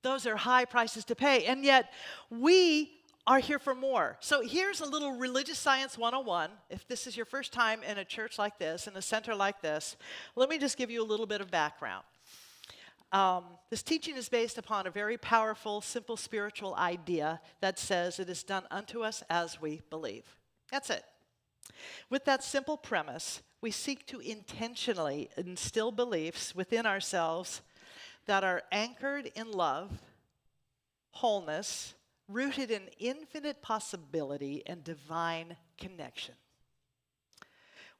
Those are high prices to pay. And yet we are here for more. So here's a little Religious Science 101. If this is your first time in a church like this, in a center like this, let me just give you a little bit of background. This teaching is based upon a very powerful, simple spiritual idea that says it is done unto us as we believe. That's it. With that simple premise, we seek to intentionally instill beliefs within ourselves that are anchored in love, wholeness, rooted in infinite possibility and divine connection.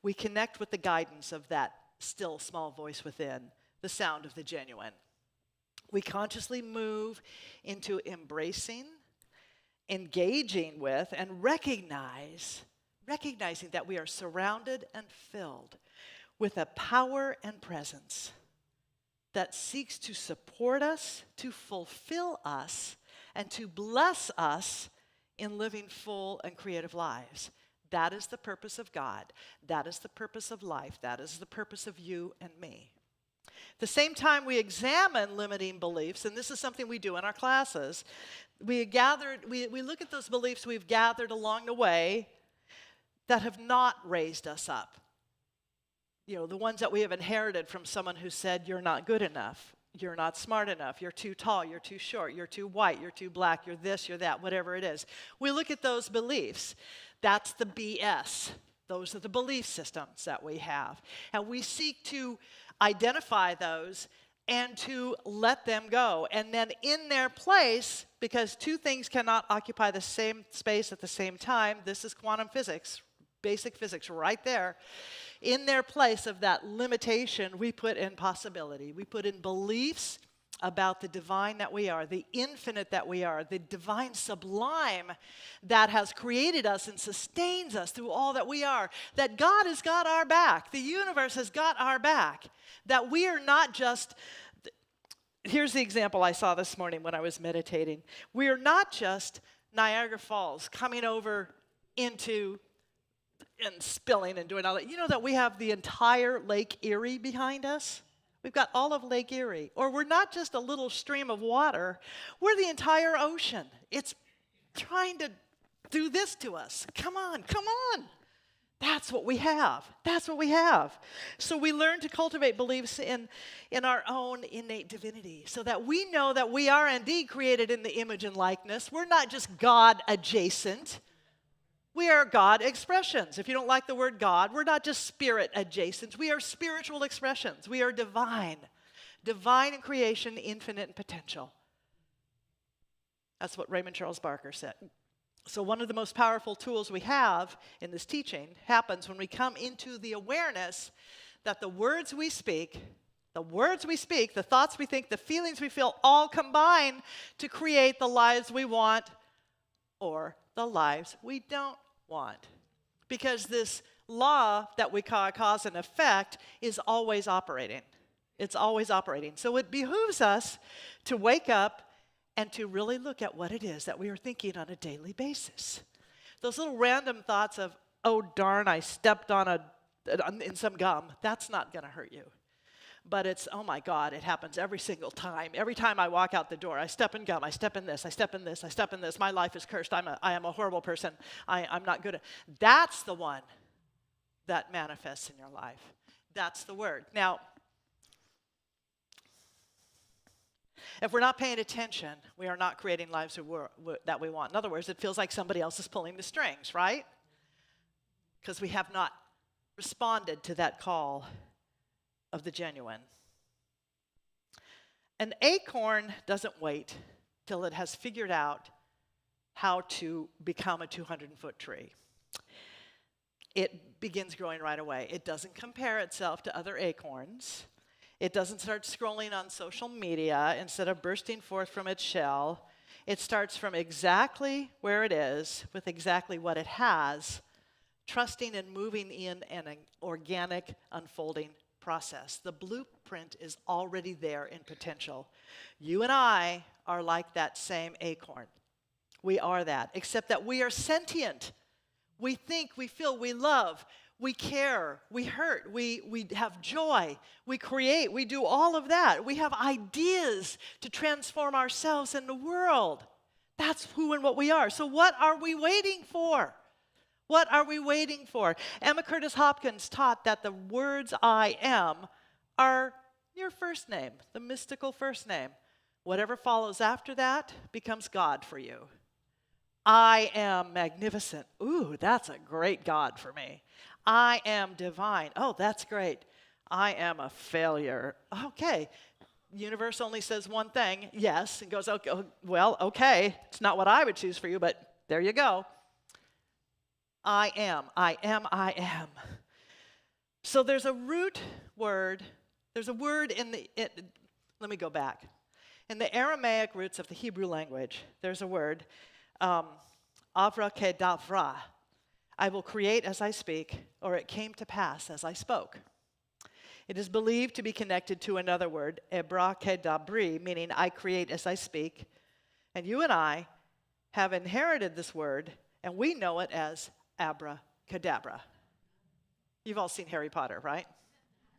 We connect with the guidance of that still small voice within, the sound of the genuine. We consciously move into embracing, engaging with, and recognizing that we are surrounded and filled with a power and presence that seeks to support us, to fulfill us, and to bless us in living full and creative lives. That is the purpose of God. That is the purpose of life. That is the purpose of you and me. At the same time we examine limiting beliefs, and this is something we do in our classes, we look at those beliefs we've gathered along the way that have not raised us up. You know, the ones that we have inherited from someone who said, you're not good enough, you're not smart enough, you're too tall, you're too short, you're too white, you're too black, you're this, you're that, whatever it is. We look at those beliefs. That's the BS. Those are the belief systems that we have. And we seek to identify those and to let them go. And then in their place, because two things cannot occupy the same space at the same time, this is quantum physics, basic physics right there. In their place of that limitation, we put in possibility. We put in beliefs about the divine that we are, the infinite that we are, the divine sublime that has created us and sustains us through all that we are, that God has got our back, the universe has got our back, that we are not just, here's the example I saw this morning when I was meditating. We are not just Niagara Falls coming over into and spilling and doing all that. You know that we have the entire Lake Erie behind us? We've got all of Lake Erie. Or we're not just a little stream of water. We're the entire ocean. It's trying to do this to us. Come on, come on. That's what we have. That's what we have. So we learn to cultivate beliefs in our own innate divinity so that we know that we are indeed created in the image and likeness. We're not just God adjacent. We are God expressions. If you don't like the word God, we're not just spirit adjacent. We are spiritual expressions. We are divine. Divine in creation, infinite in potential. That's what Raymond Charles Barker said. So one of the most powerful tools we have in this teaching happens when we come into the awareness that the words we speak, the thoughts we think, the feelings we feel, all combine to create the lives we want or the lives we don't want. Because this law that we call cause and effect is always operating. It's always operating. So it behooves us to wake up and to really look at what it is that we are thinking on a daily basis. Those little random thoughts of, oh darn, I stepped in some gum, that's not going to hurt you. But it's, oh my God, it happens every single time. Every time I walk out the door, I step in gum, I step in this, I step in this, I step in this. My life is cursed. I am a horrible person. I'm not good at. That's the one that manifests in your life. That's the word. Now, if we're not paying attention, we are not creating lives that we want. In other words, it feels like somebody else is pulling the strings, right? Because we have not responded to that call of the genuine. An acorn doesn't wait till it has figured out how to become a 200-foot tree. It begins growing right away. It doesn't compare itself to other acorns. It doesn't start scrolling on social media instead of bursting forth from its shell. It starts from exactly where it is with exactly what it has, trusting and moving in an organic unfolding process. The blueprint is already there in potential. You and I are like that same acorn. We are that, except that we are sentient. We think, we feel, we love, we care, we hurt, we have joy, we create, we do all of that. We have ideas to transform ourselves and the world. That's who and what we are. So what are we waiting for? What are we waiting for? Emma Curtis Hopkins taught that the words I am are your first name, the mystical first name. Whatever follows after that becomes God for you. I am magnificent. Ooh, that's a great God for me. I am divine. Oh, that's great. I am a failure. Okay. Universe only says one thing, yes, and goes, okay, well, okay. It's not what I would choose for you, but there you go. I am. So there's a root word. There's a word let me go back. In the Aramaic roots of the Hebrew language, there's a word, abracadabra. I will create as I speak, or it came to pass as I spoke. It is believed to be connected to another word, abracadabri, meaning I create as I speak. And you and I have inherited this word, and we know it as abracadabra. You've all seen Harry Potter, right?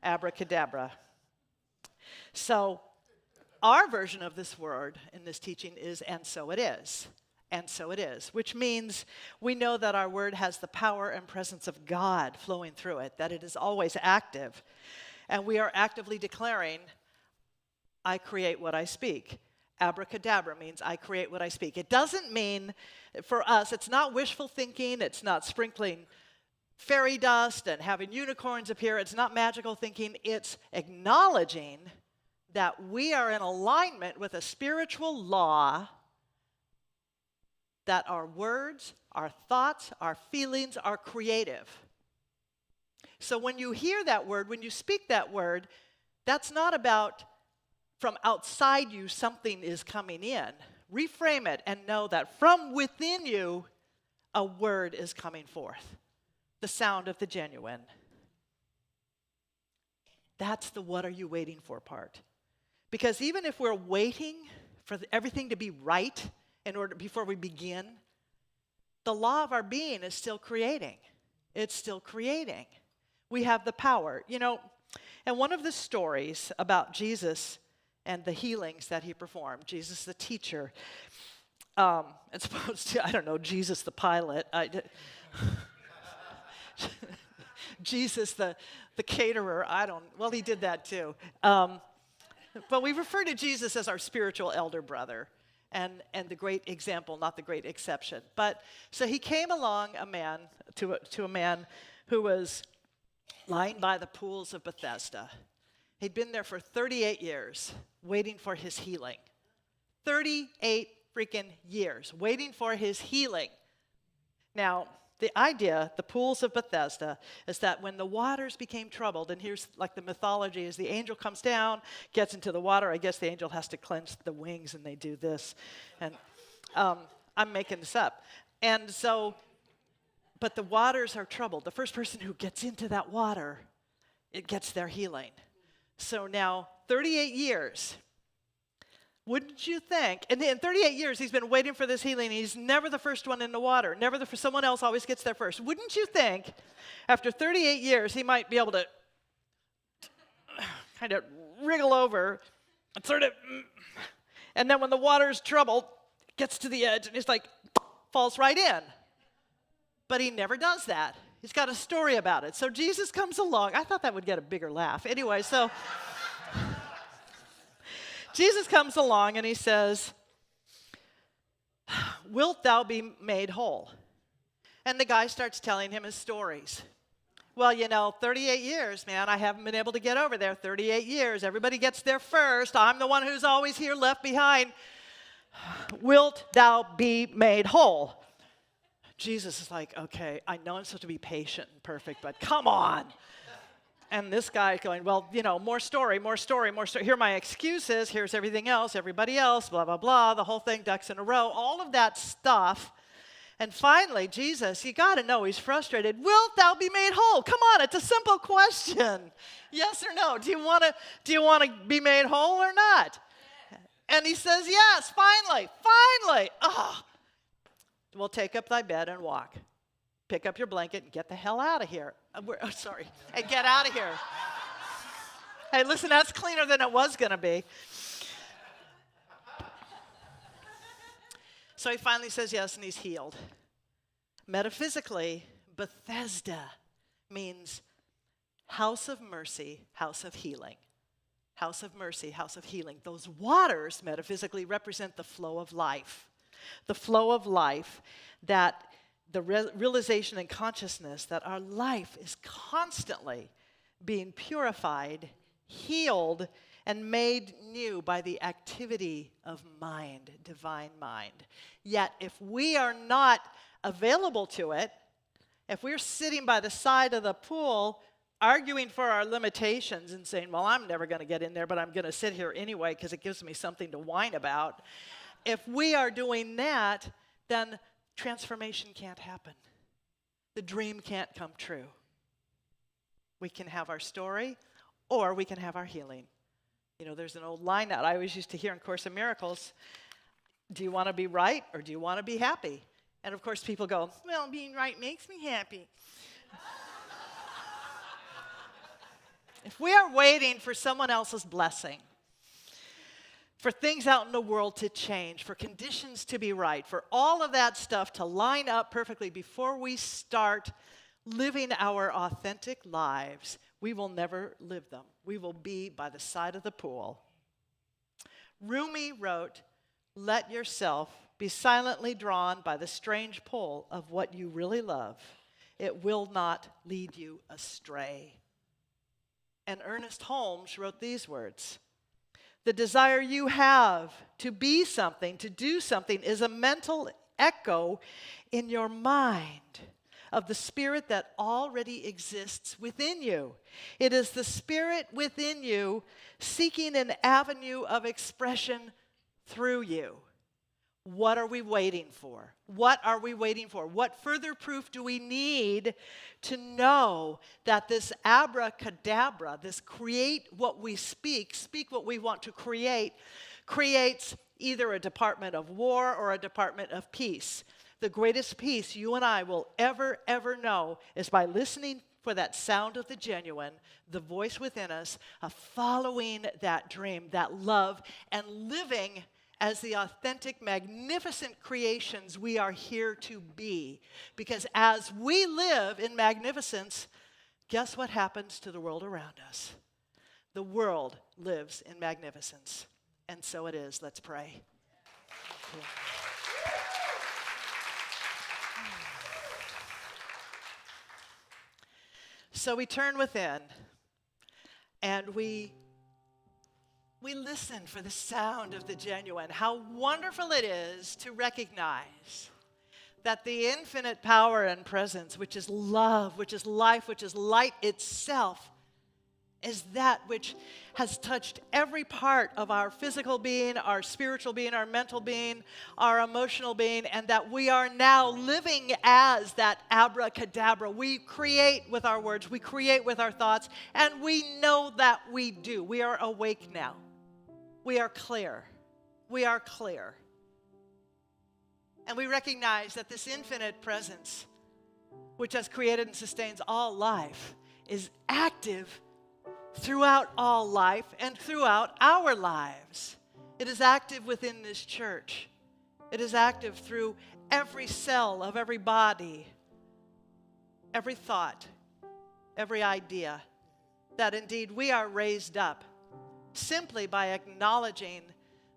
Abracadabra. So our version of this word in this teaching is, and so it is. And so it is, which means we know that our word has the power and presence of God flowing through it, that it is always active. And we are actively declaring, I create what I speak. Abracadabra means I create what I speak. It doesn't mean, for us, it's not wishful thinking, it's not sprinkling fairy dust and having unicorns appear, it's not magical thinking, it's acknowledging that we are in alignment with a spiritual law that our words, our thoughts, our feelings are creative. So when you hear that word, when you speak that word, that's not about from outside you something is coming in. Reframe it and know that from within you, a word is coming forth. The sound of the genuine. That's the what are you waiting for part. Because even if we're waiting for everything to be right, before we begin, the law of our being is still creating. It's still creating. We have the power. You know, and one of the stories about Jesus and the healings that he performed, Jesus the teacher, it's supposed to, I don't know, Jesus the pilot. Jesus, the caterer, well, he did that too. But we refer to Jesus as our spiritual elder brother and the great example, not the great exception. But so he came along to a man who was lying by the pools of Bethesda. He'd been there for 38 years, waiting for his healing. 38 freaking years, waiting for his healing. Now, the idea, the pools of Bethesda, is that when the waters became troubled, and here's like the mythology, is the angel comes down, gets into the water. I guess the angel has to cleanse the wings, and they do this. And I'm making this up. And so, but the waters are troubled. The first person who gets into that water, it gets their healing. So now, 38 years. Wouldn't you think? And in 38 years, he's been waiting for this healing. He's never the first one in the water. Someone else always gets there first. Wouldn't you think, after 38 years, he might be able to kind of wriggle over and sort of, and then when the water's troubled, gets to the edge and he's like, falls right in. But he never does that. He's got a story about it. So Jesus comes along. I thought that would get a bigger laugh. Anyway, so Jesus comes along and he says, wilt thou be made whole? And the guy starts telling him his stories. Well, 38 years, man, I haven't been able to get over there. 38 years, everybody gets there first. I'm the one who's always here left behind. Wilt thou be made whole? Jesus is like, okay, I know I'm supposed to be patient and perfect, but come on. And this guy's going, well, more story. Here are my excuses. Here's everything else, everybody else, blah, blah, blah, the whole thing, ducks in a row, all of that stuff. And finally, Jesus, you got to know he's frustrated. Wilt thou be made whole? Come on, it's a simple question. Yes or no? Do you want to be made whole or not? And he says, yes, finally. Oh. Well, take up thy bed and walk. Pick up your blanket and get the hell out of here. And get out of here. Hey, listen, that's cleaner than it was going to be. So he finally says yes, and he's healed. Metaphysically, Bethesda means house of mercy, house of healing. House of mercy, house of healing. Those waters, metaphysically, represent the flow of life. The flow of life, that the realization and consciousness that our life is constantly being purified, healed, and made new by the activity of mind, divine mind. Yet, if we are not available to it, if we're sitting by the side of the pool, arguing for our limitations and saying, well, I'm never going to get in there, but I'm going to sit here anyway because it gives me something to whine about. If we are doing that, then transformation can't happen. The dream can't come true. We can have our story, or we can have our healing. There's an old line that I always used to hear in Course in Miracles. Do you want to be right, or do you want to be happy? And of course people go, well, being right makes me happy. If we are waiting for someone else's blessing, for things out in the world to change, for conditions to be right, for all of that stuff to line up perfectly before we start living our authentic lives, we will never live them. We will be by the side of the pool. Rumi wrote, let yourself be silently drawn by the strange pull of what you really love. It will not lead you astray. And Ernest Holmes wrote these words, the desire you have to be something, to do something, is a mental echo in your mind of the spirit that already exists within you. It is the spirit within you seeking an avenue of expression through you. What are we waiting for? What are we waiting for? What further proof do we need to know that this abracadabra, this create what we speak what we want to create, creates either a department of war or a department of peace? The greatest peace you and I will ever know is by listening for that sound of the genuine, the voice within us, of following that dream, that love, and living as the authentic, magnificent creations we are here to be. Because as we live in magnificence, guess what happens to the world around us? The world lives in magnificence. And so it is. Let's pray. Cool. So we turn within and we listen for the sound of the genuine. How wonderful it is to recognize that the infinite power and presence, which is love, which is life, which is light itself, is that which has touched every part of our physical being, our spiritual being, our mental being, our emotional being, and that we are now living as that abracadabra. We create with our words, we create with our thoughts, and we know that we do. We are awake now. We are clear. We are clear. And we recognize that this infinite presence, which has created and sustains all life, is active throughout all life and throughout our lives. It is active within this church. It is active through every cell of every body, every thought, every idea, that indeed we are raised up simply by acknowledging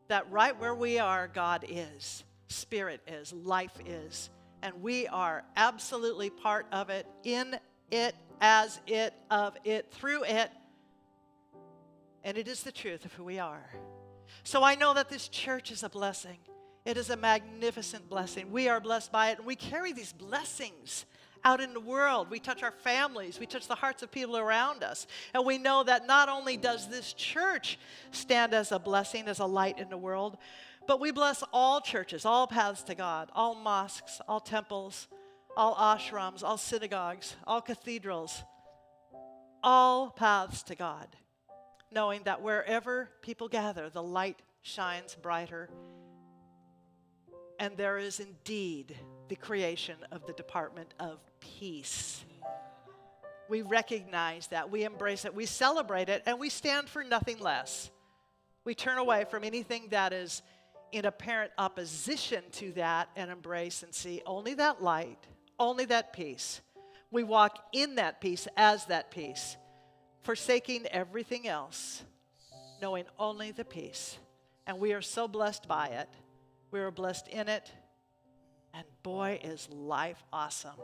that right where we are, God is, Spirit is, life is, and we are absolutely part of it, in it, as it, of it, through it. And it is the truth of who we are. So I know that this church is a blessing. It is a magnificent blessing. We are blessed by it, and we carry these blessings out in the world. We touch our families. We touch the hearts of people around us. And we know that not only does this church stand as a blessing, as a light in the world, but we bless all churches, all paths to God, all mosques, all temples, all ashrams, all synagogues, all cathedrals, all paths to God, knowing that wherever people gather, the light shines brighter. And there is indeed the creation of the Department of Peace. We recognize that, we embrace it, we celebrate it, and we stand for nothing less. We turn away from anything that is in apparent opposition to that and embrace and see only that light, only that peace. We walk in that peace as that peace, forsaking everything else, knowing only the peace. And we are so blessed by it. We are blessed in it. And boy, is life awesome.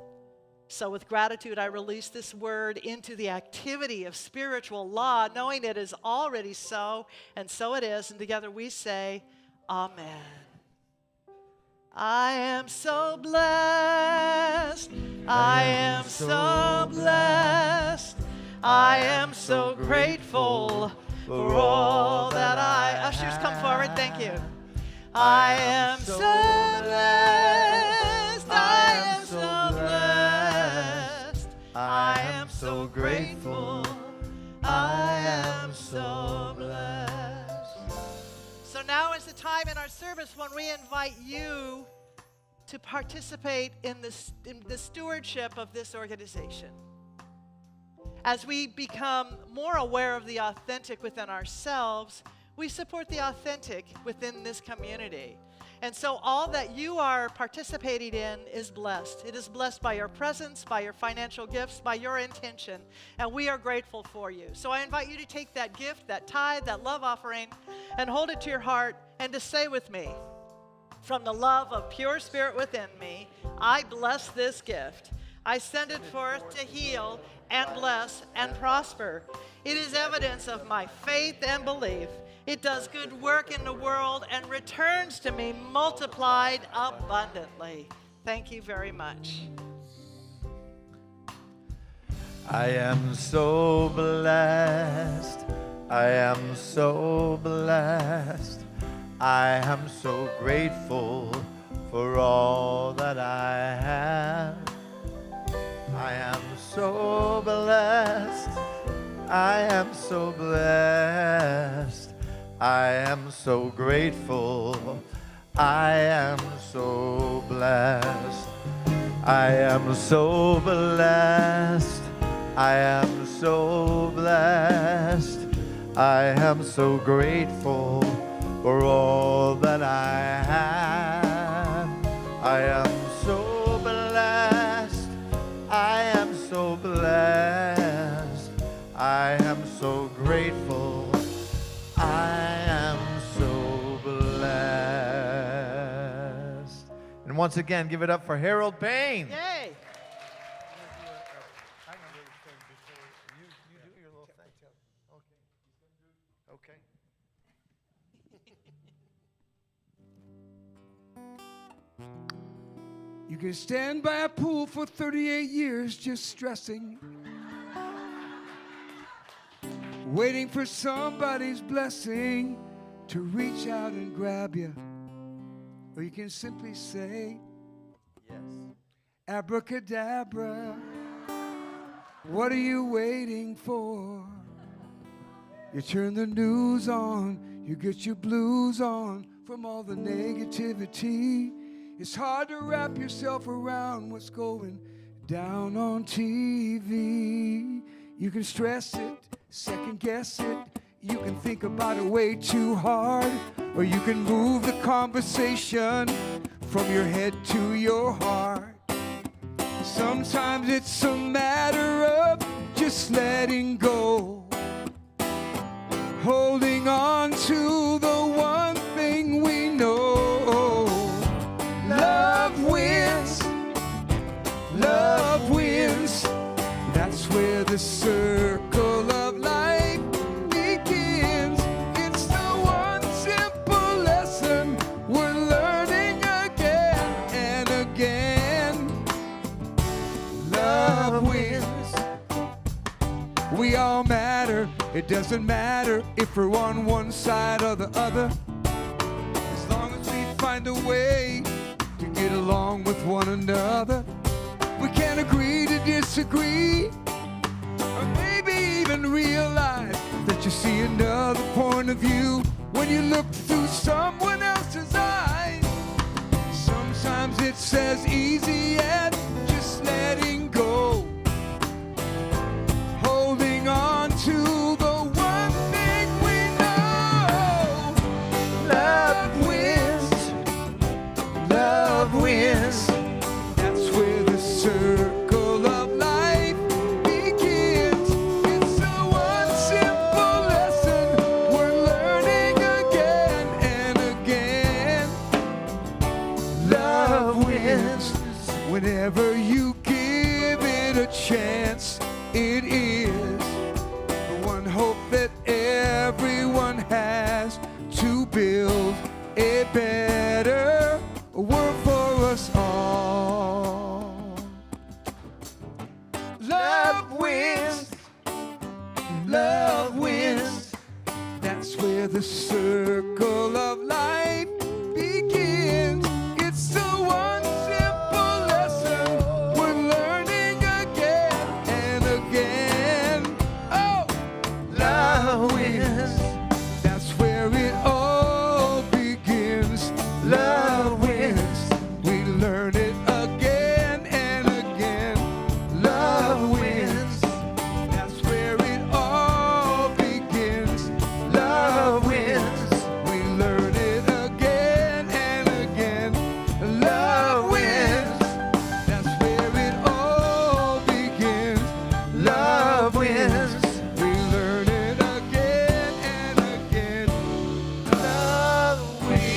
So with gratitude, I release this word into the activity of spiritual law, knowing it is already so, and so it is. And together we say, Amen. I am so blessed. I am so blessed. I am so grateful for all that I... Ushers, come forward. Thank you. I am so blessed. I am so blessed. I am so grateful. I am so blessed. So now is the time in our service when we invite you to participate in the stewardship of this organization. As we become more aware of the authentic within ourselves, we support the authentic within this community. And so all that you are participating in is blessed. It is blessed by your presence, by your financial gifts, by your intention, and we are grateful for you. So I invite you to take that gift, that tithe, that love offering, and hold it to your heart and to say with me, from the love of pure spirit within me, I bless this gift. I send it forth to heal and bless and prosper. It is evidence of my faith and belief. It does good work in the world and returns to me multiplied abundantly. Thank you very much. I am so blessed. I am so blessed. I am so grateful for all that I have. I am so blessed. I am so blessed. I am so grateful. I am so blessed. I am so blessed. I am so blessed. I am so grateful for all that I have. I am so blessed. I am so blessed. I am so grateful. I am so blessed. And once again, give it up for Harold Payne. Yay! Okay. You can stand by a pool for 38 years just stressing, waiting for somebody's blessing to reach out and grab you. Or you can simply say, Yes. abracadabra, what are you waiting for? You turn the news on, you get your blues on from all the negativity. It's hard to wrap yourself around what's going down on TV. You can stress it, second guess it. You can think about it way too hard. Or you can move the conversation from your head to your heart. Sometimes it's a matter of just letting go, holding on to the one thing we know. Love wins, love wins. That's where the circle of life begins. It's the one simple lesson we're learning again and again. Love wins. We all matter. It doesn't matter if we're on one side or the other. As long as we find a way to get along with one another. We can't agree to disagree, or maybe even realize that you see another point of view when you look through someone else's eyes. Sometimes it's as easy as just letting go, holding on to the one thing we know. Love wins, love wins. That's where the circle of life begins. It's the one simple lesson we're learning again and again. Love wins. Whenever you give it a chance, it is the one hope that everyone has to build a better world for us all. Love wins, love wins. That's where the circle of life begins. It's the one simple lesson we're learning again and again. Oh, love wins. That's where it all begins. Love wins. We learn it again and again. Love wins. That's where it all begins. Love wins. We learn it again and again. Love wins. That's where it all begins. Love wins. We learn it again and again. Love wins.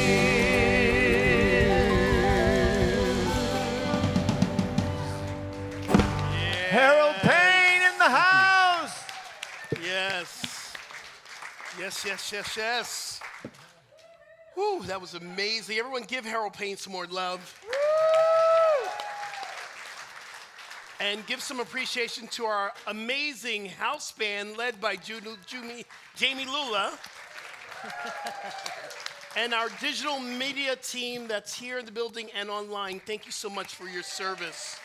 Harold Payne in the house. Yes. Yes, yes, yes, yes. Whew, that was amazing. Everyone give Harold Payne some more love. And give some appreciation to our amazing house band led by Jamie Lula. And our digital media team that's here in the building and online. Thank you so much for your service.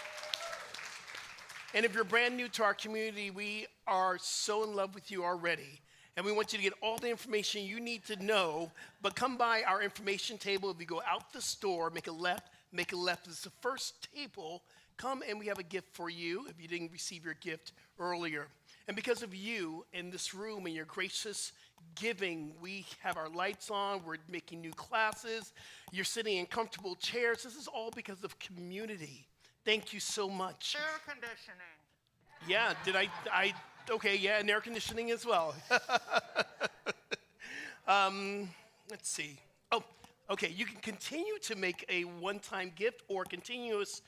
And if you're brand new to our community, we are so in love with you already. And we want you to get all the information you need to know, but come by our information table. If you go out the store, make a left. It's the first table. Come and we have a gift for you if you didn't receive your gift earlier. And because of you in this room and your gracious giving. We have our lights on. We're making new classes. You're sitting in comfortable chairs. This is all because of community. Thank you so much. Air conditioning. Yeah, okay, yeah, and air conditioning as well. Let's see. Oh, okay, you can continue to make a one-time gift or continuous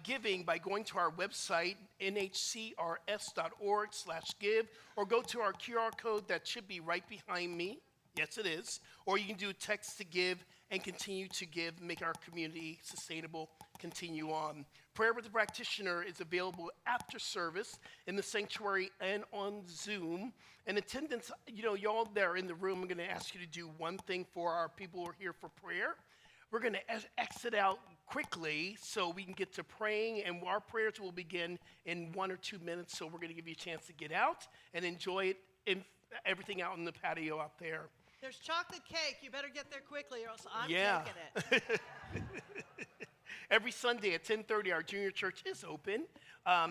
giving by going to our website, nhcrs.org/give, or go to our QR code that should be right behind me. Yes, it is. Or you can do text to give and continue to give, make our community sustainable, continue on. Prayer with the Practitioner is available after service in the sanctuary and on Zoom. And attendance, y'all that are in the room, I'm going to ask you to do one thing for our people who are here for prayer. We're going to exit out quickly so we can get to praying, and our prayers will begin in 1 or 2 minutes, so we're going to give you a chance to get out and enjoy it, everything out in the patio out there. There's chocolate cake. You better get there quickly or else I'm Yeah. taking it. Every Sunday at 10:30, our junior church is open.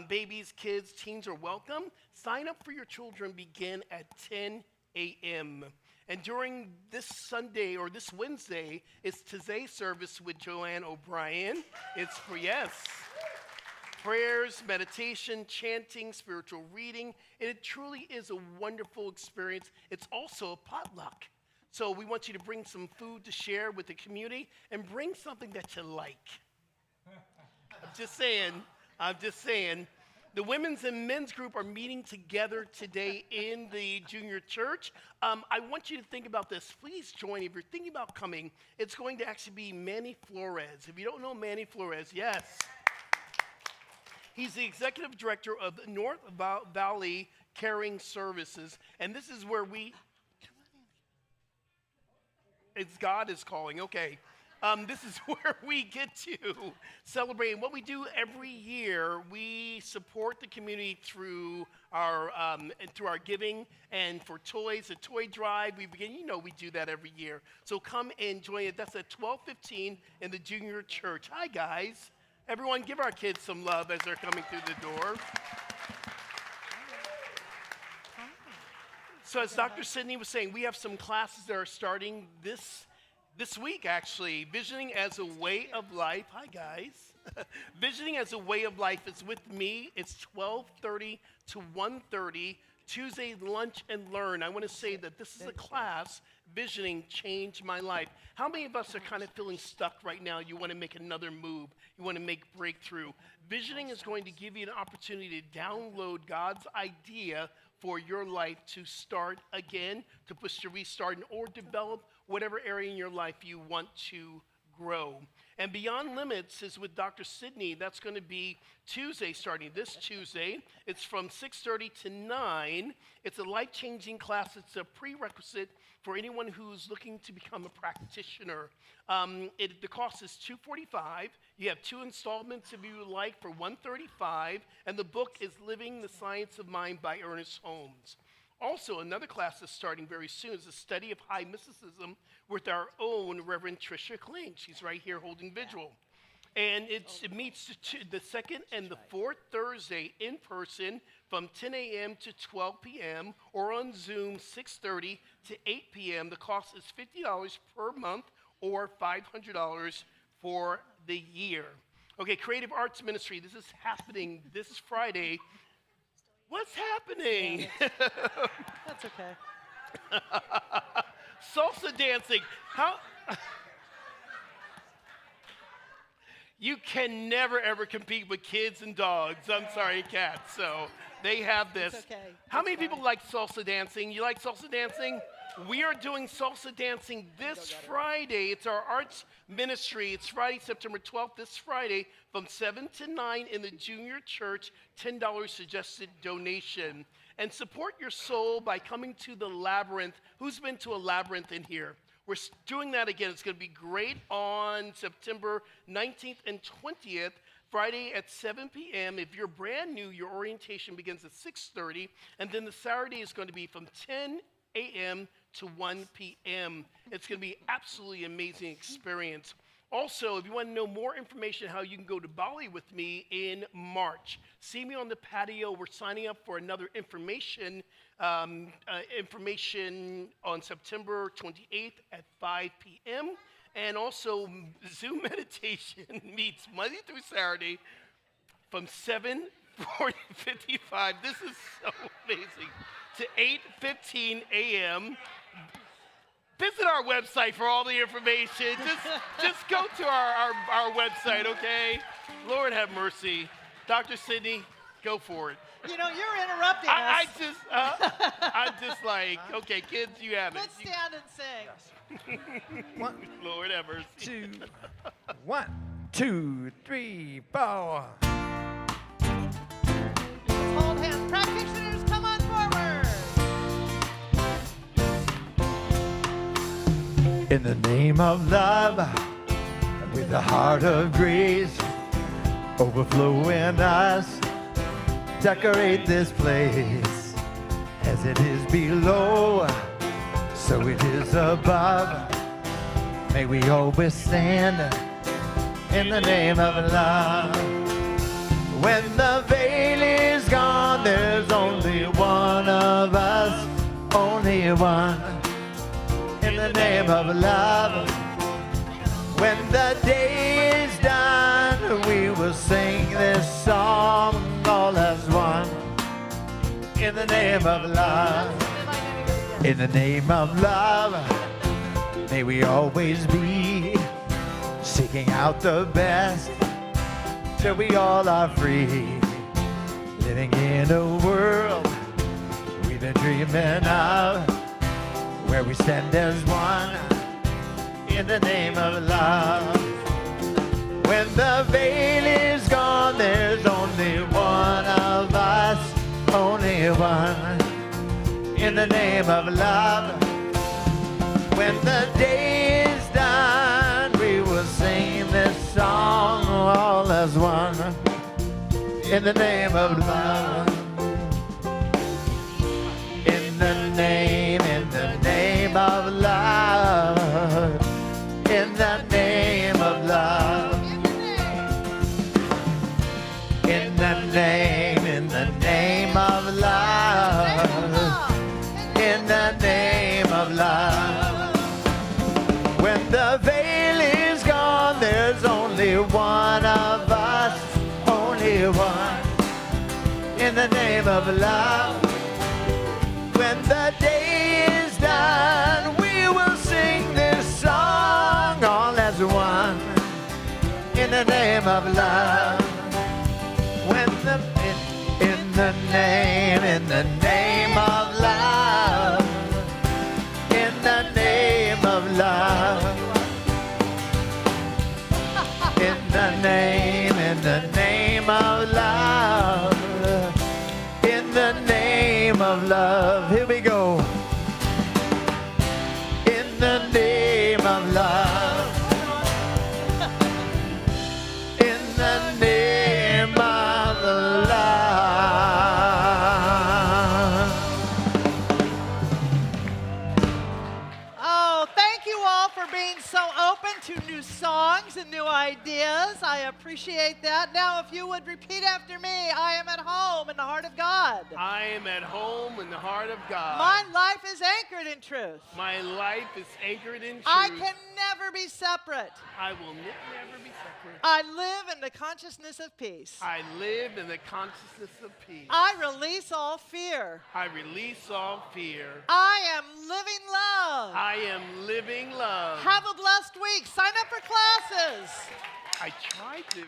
Babies, kids, teens are welcome. Sign up for your children begin at 10 a.m. And during this Sunday or this Wednesday, it's Today service with Joanne O'Brien. It's for, yes, prayers, meditation, chanting, spiritual reading. And it truly is a wonderful experience. It's also a potluck. So we want you to bring some food to share with the community and bring something that you like. I'm just saying. The women's and men's group are meeting together today in the junior church. I want you to think about this. Please join. If you're thinking about coming, it's going to actually be Manny Flores. If you don't know Manny Flores, yes. He's the executive director of North Valley Caring Services. And this is where it's God is calling, okay. This is where we get to celebrate. And what we do every year, we support the community through our giving and for toys, a toy drive. We do that every year. So come and join it. That's at 12:15 in the junior church. Hi, guys. Everyone, give our kids some love as they're coming through the door. So as Dr. Sidney was saying, we have some classes that are starting this week, actually. Visioning as a Way of Life. Hi, guys. Visioning as a Way of Life is with me. It's 12:30 to 1:30, Tuesday lunch and learn. I want to say that this is a class, Visioning changed my life. How many of us are kind of feeling stuck right now? You want to make another move. You want to make breakthrough. Visioning is going to give you an opportunity to download God's idea for your life to start again, to push to restart, or develop whatever area in your life you want to grow. And Beyond Limits is with Dr. Sidney. That's going to be Tuesday, starting this Tuesday. It's from 6:30 to 9. It's a life-changing class. It's a prerequisite for anyone who's looking to become a practitioner. The cost is $245. You have 2 installments if you would like for $135. And the book is Living the Science of Mind by Ernest Holmes. Also, another class that's starting very soon is a study of high mysticism with our own Reverend Tricia Kling. She's right here holding visual. And it meets the second and the fourth Thursday in person from 10 a.m. to 12 p.m. or on Zoom 6:30 to 8 p.m. The cost is $50 per month or $500 for the year. Okay, Creative Arts Ministry. This is happening this Friday. What's happening? That's okay. Salsa dancing. How? You can never, ever compete with kids and dogs. I'm sorry, cats. So they have this. It's okay. How many people like salsa dancing? You like salsa dancing? We are doing salsa dancing this Friday. It's our arts ministry. It's Friday, September 12th, this Friday, from 7 to 9 in the junior church, $10 suggested donation. And support your soul by coming to the Labyrinth. Who's been to a Labyrinth in here? We're doing that again. It's going to be great on September 19th and 20th, Friday at 7 p.m. If you're brand new, your orientation begins at 6:30, and then the Saturday is going to be from 10 a.m. to 1 p.m. It's going to be absolutely amazing experience. Also, if you want to know more information how you can go to Bali with me in March, see me on the patio. We're signing up for another information on September 28th at 5 p.m. And also, Zoom meditation meets Monday through Saturday from 7:55. This is so amazing. To 8:15 a.m. Visit our website for all the information. Just go to our website, okay? Lord have mercy. Dr. Sidney, go for it. You know, you're interrupting I'm us. just like, okay, kids, you have it. Let's stand and sing. Lord have mercy. 2, 1, 2, 3, 4. Hold hands. Practitioners, come on forward. In the name of love, with the heart of grace, overflowing us, decorate this place. As it is below, so it is above. May we always stand in the name of love. When the veil is gone, there's only one of us, only one. In the name of love. When the day is done, we will sing this song all as one. In the name of love. In the name of love, may we always be seeking out the best till we all are free. Living in a world we've been dreaming of, where we stand as one in the name of love. When the veil is gone, there's only one of us, only one, in the name of love. When the day is done, we will sing this song all as one, in the name of love. In the name of love. In the name of love. In the name of love. In the name of love. When the veil is gone, there's only one of us, only one. In the name of love. When the day is done, we will sing this song all as one, in the name of love. When in the name of love, in the name of love, in the name of love, in the name of love. Here we go. In the name of love. In the name of love. Oh, thank you all for being so open to new songs and new ideas. I appreciate that. Now, if you would repeat after me, I am at home in the heart of God. I am at home in the heart of God. My life is anchored in truth. My life is anchored in truth. I can never be separate. I will never be separate. I live in the consciousness of peace. I live in the consciousness of peace. I release all fear. I release all fear. I am living love. I am living love. Have a blessed week. Sign up for classes. I tried to